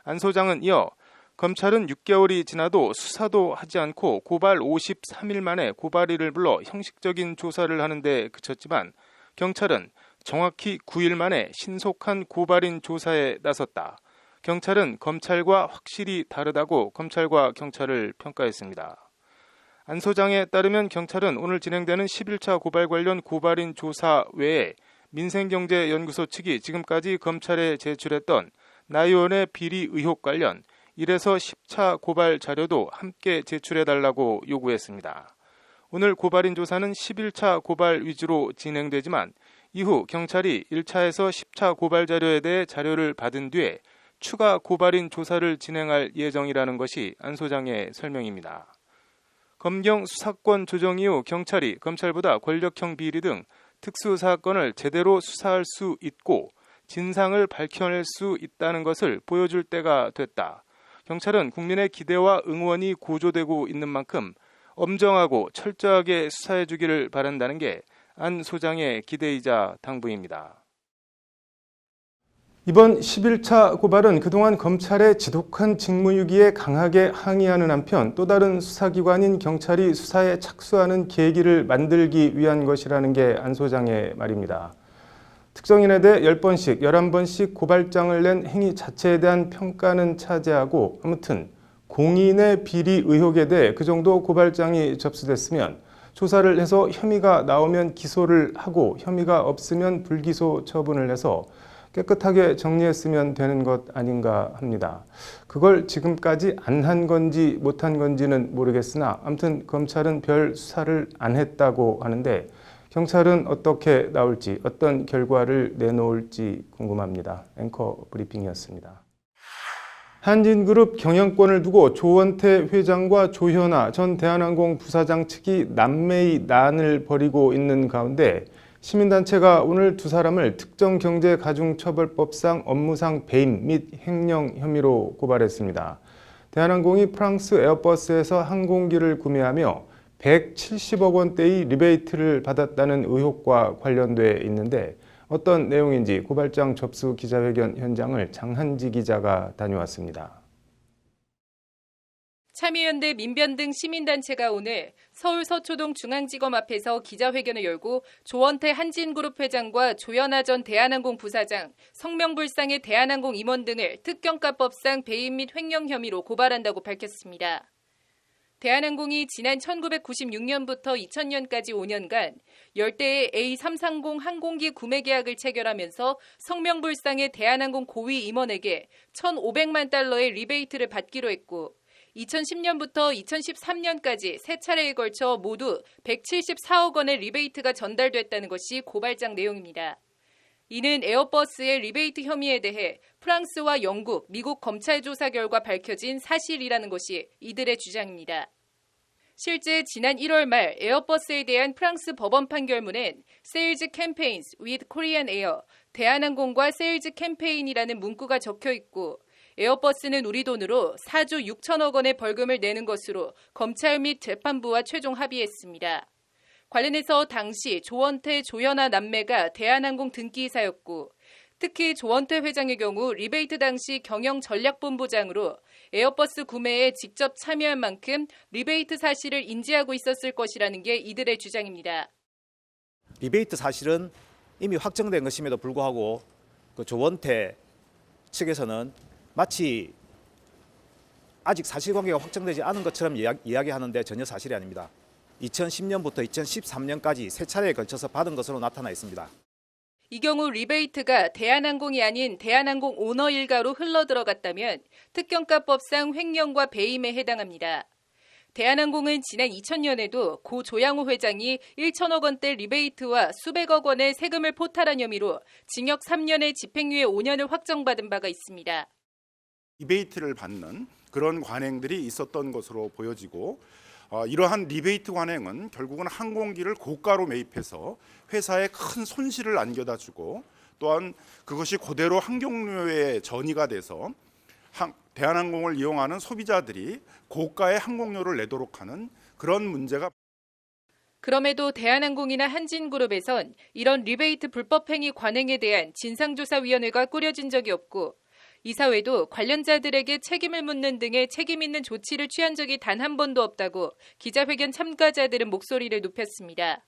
안 소장은 이어 검찰은 6개월이 지나도 수사도 하지 않고 고발 53일 만에 고발인을 불러 형식적인 조사를 하는데 그쳤지만 경찰은 정확히 9일 만에 신속한 고발인 조사에 나섰다. 경찰은 검찰과 확실히 다르다고 검찰과 경찰을 평가했습니다. 안 소장에 따르면 경찰은 오늘 진행되는 11차 고발 관련 고발인 조사 외에 민생경제연구소 측이 지금까지 검찰에 제출했던 나 의원의 비리 의혹 관련 1에서 10차 고발 자료도 함께 제출해달라고 요구했습니다. 오늘 고발인 조사는 11차 고발 위주로 진행되지만 이후 경찰이 1차에서 10차 고발 자료에 대해 자료를 받은 뒤에 추가 고발인 조사를 진행할 예정이라는 것이 안 소장의 설명입니다. 검경 수사권 조정 이후 경찰이 검찰보다 권력형 비리 등 특수사건을 제대로 수사할 수 있고 진상을 밝혀낼 수 있다는 것을 보여줄 때가 됐다. 경찰은 국민의 기대와 응원이 고조되고 있는 만큼 엄정하고 철저하게 수사해 주기를 바란다는 게 안 소장의 기대이자 당부입니다. 이번 11차 고발은 그동안 검찰의 지독한 직무유기에 강하게 항의하는 한편 또 다른 수사기관인 경찰이 수사에 착수하는 계기를 만들기 위한 것이라는 게 안 소장의 말입니다. 특정인에 대해 10번씩, 11번씩 고발장을 낸 행위 자체에 대한 평가는 차지하고 아무튼 공인의 비리 의혹에 대해 그 정도 고발장이 접수됐으면 조사를 해서 혐의가 나오면 기소를 하고 혐의가 없으면 불기소 처분을 해서 깨끗하게 정리했으면 되는 것 아닌가 합니다. 그걸 지금까지 안 한 건지 못한 건지는 모르겠으나 아무튼 검찰은 별 수사를 안 했다고 하는데 경찰은 어떻게 나올지 어떤 결과를 내놓을지 궁금합니다. 앵커 브리핑이었습니다. 한진그룹 경영권을 두고 조원태 회장과 조현아 전 대한항공 부사장 측이 남매의 난을 벌이고 있는 가운데 시민단체가 오늘 두 사람을 특정경제가중처벌법상 업무상 배임 및 횡령 혐의로 고발했습니다. 대한항공이 프랑스 에어버스에서 항공기를 구매하며 170억 원대의 리베이트를 받았다는 의혹과 관련돼 있는데 어떤 내용인지 고발장 접수 기자회견 현장을 장한지 기자가 다녀왔습니다. 참여연대 민변 등 시민단체가 오늘 서울 서초동 중앙지검 앞에서 기자회견을 열고 조원태 한진그룹 회장과 조현아 전 대한항공 부사장, 성명불상의 대한항공 임원 등을 특경가법상 배임 및 횡령 혐의로 고발한다고 밝혔습니다. 대한항공이 지난 1996년부터 2000년까지 5년간 10대의 A330 항공기 구매 계약을 체결하면서 성명불상의 대한항공 고위 임원에게 1,500만 달러의 리베이트를 받기로 했고 2010년부터 2013년까지 세 차례에 걸쳐 모두 174억 원의 리베이트가 전달됐다는 것이 고발장 내용입니다. 이는 에어버스의 리베이트 혐의에 대해 프랑스와 영국, 미국 검찰 조사 결과 밝혀진 사실이라는 것이 이들의 주장입니다. 실제 지난 1월 말 에어버스에 대한 프랑스 법원 판결문엔 Sales Campaigns with Korean Air, 대한항공과 세일즈 캠페인이라는 문구가 적혀 있고 에어버스는 우리 돈으로 4조 6천억 원의 벌금을 내는 것으로 검찰 및 재판부와 최종 합의했습니다. 관련해서 당시 조원태, 조현아 남매가 대한항공 등기이사였고 특히 조원태 회장의 경우 리베이트 당시 경영전략본부장으로 에어버스 구매에 직접 참여한 만큼 리베이트 사실을 인지하고 있었을 것이라는 게 이들의 주장입니다. 리베이트 사실은 이미 확정된 것임에도 불구하고 그 조원태 측에서는 마치 아직 사실관계가 확정되지 않은 것처럼 이야기하는데 전혀 사실이 아닙니다. 2010년부터 2013년까지 세 차례에 걸쳐서 받은 것으로 나타나 있습니다. 이 경우 리베이트가 대한항공이 아닌 대한항공 오너 일가로 흘러들어갔다면 특경가법상 횡령과 배임에 해당합니다. 대한항공은 지난 2000년에도 고 조양호 회장이 1천억 원대 리베이트와 수백억 원의 세금을 포탈한 혐의로 징역 3년에 집행유예 5년을 확정받은 바가 있습니다. 리베이트를 받는 그런 관행들이 있었던 것으로 보여지고 이러한 리베이트 관행은 결국은 항공기를 고가로 매입해서 회사에 큰 손실을 안겨다 주고 또한 그것이 그대로 항공료에 전이가 돼서 대한항공을 이용하는 소비자들이 고가의 항공료를 내도록 하는 그런 문제가. 그럼에도 대한항공이나 한진그룹에선 이런 리베이트 불법 행위 관행에 대한 진상조사위원회가 꾸려진 적이 없고 이사회도 관련자들에게 책임을 묻는 등의 책임 있는 조치를 취한 적이 단 한 번도 없다고 기자회견 참가자들은 목소리를 높였습니다.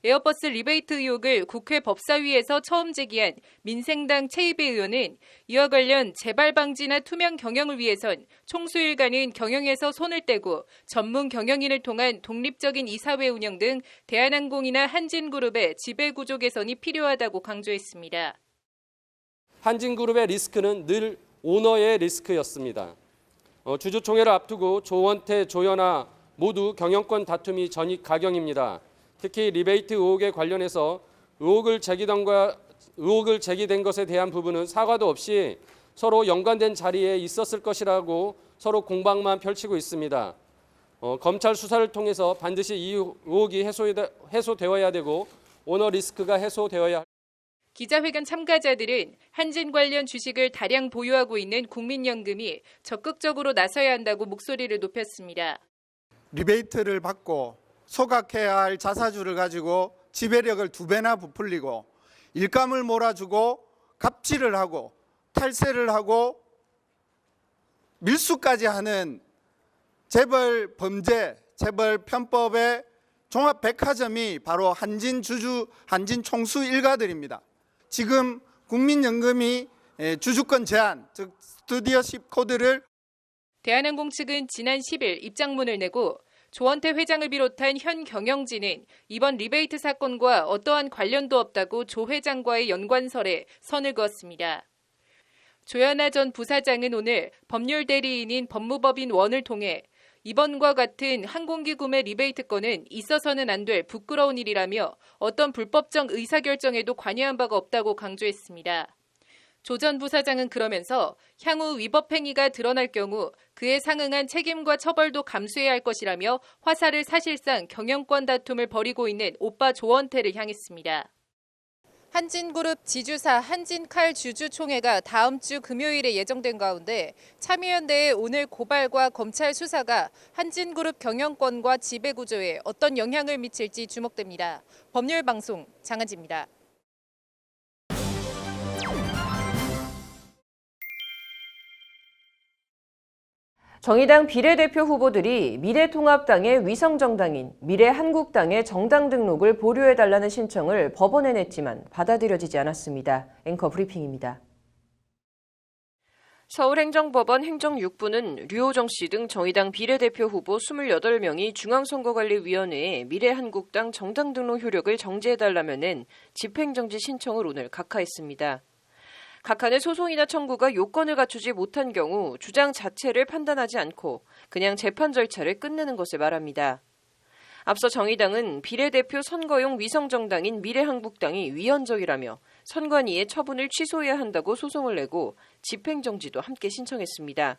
에어버스 리베이트 의혹을 국회 법사위에서 처음 제기한 민생당 최이배 의원은 이와 관련 재발 방지나 투명 경영을 위해선 총수일간은 경영에서 손을 떼고 전문 경영인을 통한 독립적인 이사회 운영 등 대한항공이나 한진그룹의 지배구조 개선이 필요하다고 강조했습니다. 한진그룹의 리스크는 늘 오너의 리스크였습니다. 주주총회를 앞두고 조원태, 조현아 모두 경영권 다툼이 전익가경입니다. 특히 리베이트 의혹에 관련해서 의혹을 제기된 것에 대한 부분은 사과도 없이 서로 연관된 자리에 있었을 것이라고 서로 공방만 펼치고 있습니다. 검찰 수사를 통해서 반드시 이 의혹이 해소되어야 되고 오너 리스크가 해소되어야 합니다. 기자회견 참가자들은 한진 관련 주식을 다량 보유하고 있는 국민연금이 적극적으로 나서야 한다고 목소리를 높였습니다. 리베이트를 받고 소각해야 할 자사주를 가지고 지배력을 2배나 부풀리고 일감을 몰아주고 갑질을 하고 탈세를 하고 밀수까지 하는 재벌 범죄, 재벌 편법의 종합 백화점이 바로 한진 총수 일가들입니다. 지금 국민연금이 주주권 제한, 즉 스튜디오십 코드를 대한항공 측은 지난 10일 입장문을 내고 조원태 회장을 비롯한 현 경영진은 이번 리베이트 사건과 어떠한 관련도 없다고 조 회장과의 연관설에 선을 그었습니다. 조현아 전 부사장은 오늘 법률 대리인인 법무법인 원을 통해 이번과 같은 항공기 구매 리베이트 건은 있어서는 안 될 부끄러운 일이라며 어떤 불법적 의사결정에도 관여한 바가 없다고 강조했습니다. 조 전 부사장은 그러면서 향후 위법 행위가 드러날 경우 그에 상응한 책임과 처벌도 감수해야 할 것이라며 화살을 사실상 경영권 다툼을 벌이고 있는 오빠 조원태를 향했습니다. 한진그룹 지주사 한진칼 주주총회가 다음 주 금요일에 예정된 가운데 참여연대의 오늘 고발과 검찰 수사가 한진그룹 경영권과 지배구조에 어떤 영향을 미칠지 주목됩니다. 법률방송 장한지입니다. 정의당 비례대표 후보들이 미래통합당의 위성정당인 미래한국당의 정당 등록을 보류해달라는 신청을 법원에 냈지만 받아들여지지 않았습니다. 앵커 브리핑입니다. 서울행정법원 행정6부는 류호정 씨 등 정의당 비례대표 후보 28명이 중앙선거관리위원회에 미래한국당 정당 등록 효력을 정지해달라며 낸 집행정지 신청을 오늘 각하했습니다. 각하는 소송이나 청구가 요건을 갖추지 못한 경우 주장 자체를 판단하지 않고 그냥 재판 절차를 끝내는 것을 말합니다. 앞서 정의당은 비례대표 선거용 위성정당인 미래한국당이 위헌적이라며 선관위에 처분을 취소해야 한다고 소송을 내고 집행정지도 함께 신청했습니다.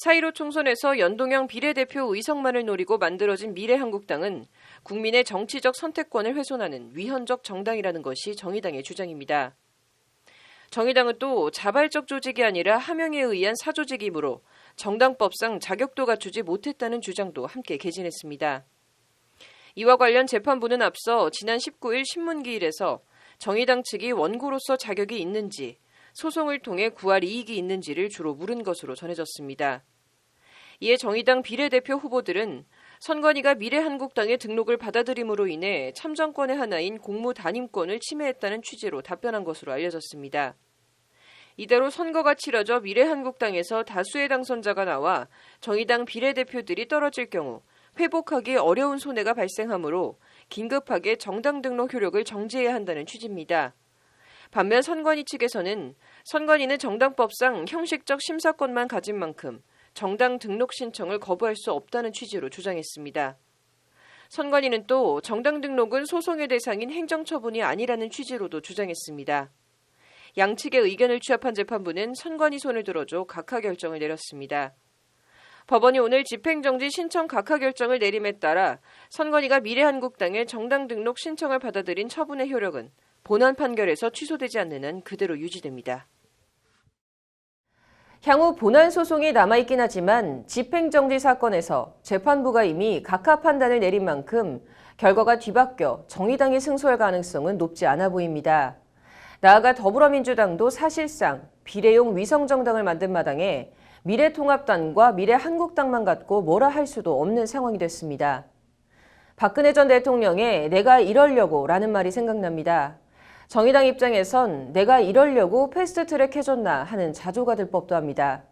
4.15 총선에서 연동형 비례대표 의석만을 노리고 만들어진 미래한국당은 국민의 정치적 선택권을 훼손하는 위헌적 정당이라는 것이 정의당의 주장입니다. 정의당은 또 자발적 조직이 아니라 하명에 의한 사조직이므로 정당법상 자격도 갖추지 못했다는 주장도 함께 개진했습니다. 이와 관련 재판부는 앞서 지난 19일 신문기일에서 정의당 측이 원고로서 자격이 있는지, 소송을 통해 구할 이익이 있는지를 주로 물은 것으로 전해졌습니다. 이에 정의당 비례대표 후보들은 선관위가 미래한국당의 등록을 받아들임으로 인해 참정권의 하나인 공무단임권을 침해했다는 취지로 답변한 것으로 알려졌습니다. 이대로 선거가 치러져 미래한국당에서 다수의 당선자가 나와 정의당 비례대표들이 떨어질 경우 회복하기 어려운 손해가 발생하므로 긴급하게 정당 등록 효력을 정지해야 한다는 취지입니다. 반면 선관위 측에서는 선관위는 정당법상 형식적 심사권만 가진 만큼 정당 등록 신청을 거부할 수 없다는 취지로 주장했습니다. 선관위는 또 정당 등록은 소송의 대상인 행정처분이 아니라는 취지로도 주장했습니다. 양측의 의견을 취합한 재판부는 선관위 손을 들어줘 각하 결정을 내렸습니다. 법원이 오늘 집행정지 신청 각하 결정을 내림에 따라 선관위가 미래한국당의 정당 등록 신청을 받아들인 처분의 효력은 본안 판결에서 취소되지 않는 한 그대로 유지됩니다. 향후 본안 소송이 남아있긴 하지만 집행정지 사건에서 재판부가 이미 각하 판단을 내린 만큼 결과가 뒤바뀌어 정의당이 승소할 가능성은 높지 않아 보입니다. 나아가 더불어민주당도 사실상 비례용 위성정당을 만든 마당에 미래통합당과 미래한국당만 갖고 뭐라 할 수도 없는 상황이 됐습니다. 박근혜 전 대통령의 내가 이러려고 라는 말이 생각납니다. 정의당 입장에선 내가 이러려고 패스트트랙 해줬나 하는 자조가 들 법도 합니다.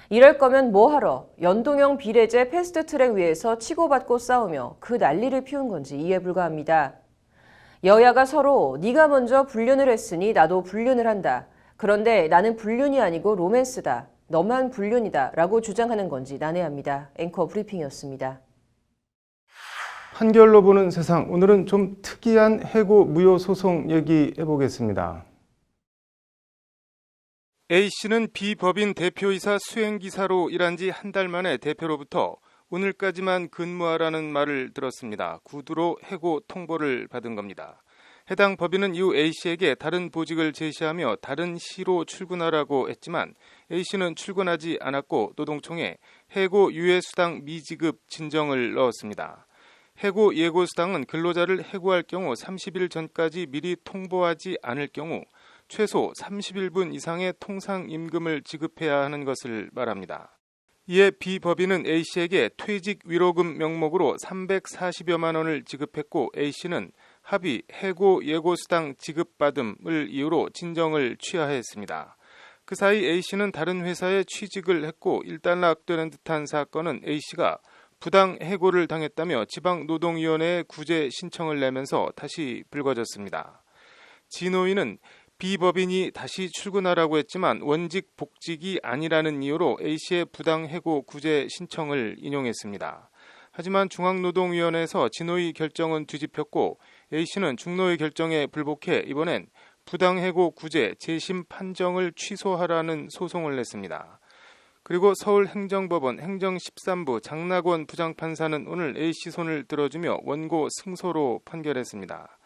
이럴 거면 뭐하러 연동형 비례제 패스트트랙 위에서 치고받고 싸우며 그 난리를 피운 건지 이해 불가합니다. 여야가 서로 네가 먼저 불륜을 했으니 나도 불륜을 한다. 그런데 나는 불륜이 아니고 로맨스다. 너만 불륜이다. 라고 주장하는 건지 난해합니다. 앵커 브리핑이었습니다. 한결로 보는 세상, 오늘은 좀 특이한 해고 무효 소송 얘기해 보겠습니다. A씨는 비법인 대표이사 수행기사로 일한 지 한 달 만에 대표로부터 오늘까지만 근무하라는 말을 들었습니다. 구두로 해고 통보를 받은 겁니다. 해당 법인은 이후 A씨에게 다른 보직을 제시하며 다른 시로 출근하라고 했지만 A씨는 출근하지 않았고 노동청에 해고 유예수당 미지급 진정을 넣었습니다. 해고 예고수당은 근로자를 해고할 경우 30일 전까지 미리 통보하지 않을 경우 최소 30일분 이상의 통상임금을 지급해야 하는 것을 말합니다. 이에 B법인은 A씨에게 퇴직 위로금 명목으로 340여만 원을 지급했고 A씨는 합의 해고 예고수당 지급받음을 이유로 진정을 취하했습니다. 그 사이 A씨는 다른 회사에 취직을 했고 일단락되는 듯한 사건은 A씨가 부당 해고를 당했다며 지방노동위원회에 구제 신청을 내면서 다시 불거졌습니다. 진호위는 B법인이 다시 출근하라고 했지만 원직 복직이 아니라는 이유로 A씨의 부당 해고 구제 신청을 인용했습니다. 하지만 중앙노동위원회에서 진호위 결정은 뒤집혔고 A씨는 중노위 결정에 불복해 이번엔 부당 해고 구제 재심 판정을 취소하라는 소송을 냈습니다. 그리고 서울행정법원 행정13부 장낙원 부장판사는 오늘 A씨 손을 들어주며 원고 승소로 판결했습니다.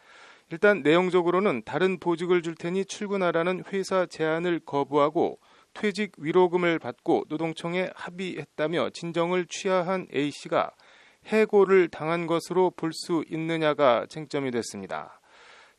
일단 내용적으로는 다른 보직을 줄 테니 출근하라는 회사 제안을 거부하고 퇴직 위로금을 받고 노동청에 합의했다며 진정을 취하한 A씨가 해고를 당한 것으로 볼 수 있느냐가 쟁점이 됐습니다.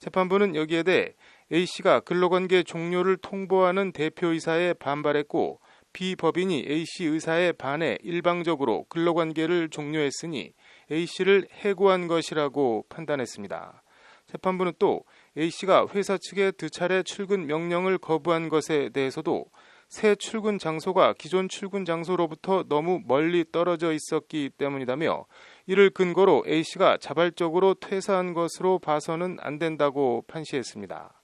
재판부는 여기에 대해 A씨가 근로관계 종료를 통보하는 대표이사에 반발했고 비법인이 A씨 의사에 반해 일방적으로 근로관계를 종료했으니 A씨를 해고한 것이라고 판단했습니다. 재판부는 또 A씨가 회사 측에 2차례 출근 명령을 거부한 것에 대해서도 새 출근 장소가 기존 출근 장소로부터 너무 멀리 떨어져 있었기 때문이다며 이를 근거로 A씨가 자발적으로 퇴사한 것으로 봐서는 안 된다고 판시했습니다.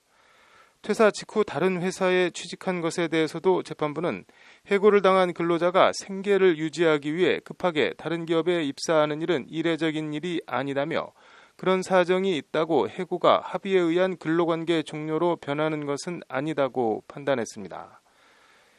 퇴사 직후 다른 회사에 취직한 것에 대해서도 재판부는 해고를 당한 근로자가 생계를 유지하기 위해 급하게 다른 기업에 입사하는 일은 이례적인 일이 아니다며 그런 사정이 있다고 해고가 합의에 의한 근로관계 종료로 변하는 것은 아니다고 판단했습니다.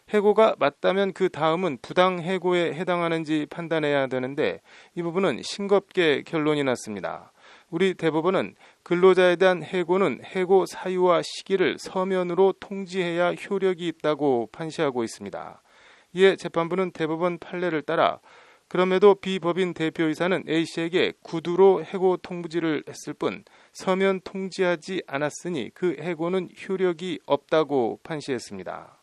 해고가 맞다면 그 다음은 부당해고에 해당하는지 판단해야 되는데 이 부분은 싱겁게 결론이 났습니다. 우리 대법원은 근로자에 대한 해고는 해고 사유와 시기를 서면으로 통지해야 효력이 있다고 판시하고 있습니다. 이에 재판부는 대법원 판례를 따라 그럼에도 비법인 대표이사는 A씨에게 구두로 해고 통지를 했을 뿐 서면 통지하지 않았으니 그 해고는 효력이 없다고 판시했습니다.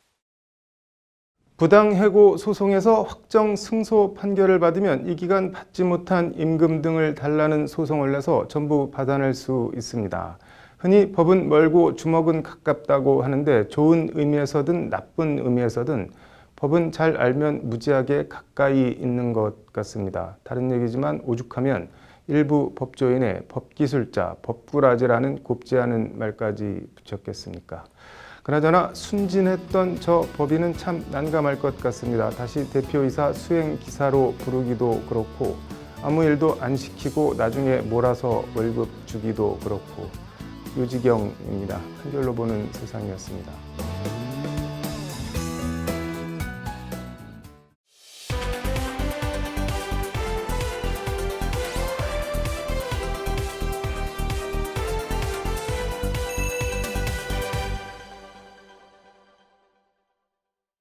부당해고 소송에서 확정 승소 판결을 받으면 이 기간 받지 못한 임금 등을 달라는 소송을 내서 전부 받아낼 수 있습니다. 흔히 법은 멀고 주먹은 가깝다고 하는데 좋은 의미에서든 나쁜 의미에서든 법은 잘 알면 무지하게 가까이 있는 것 같습니다. 다른 얘기지만 오죽하면 일부 법조인의 법기술자, 법꾸라지라는 곱지 않은 말까지 붙였겠습니까? 그나저나 순진했던 저 법인은 참 난감할 것 같습니다. 다시 대표이사 수행기사로 부르기도 그렇고 아무 일도 안 시키고 나중에 몰아서 월급 주기도 그렇고 요지경입니다. 한결로 보는 세상이었습니다.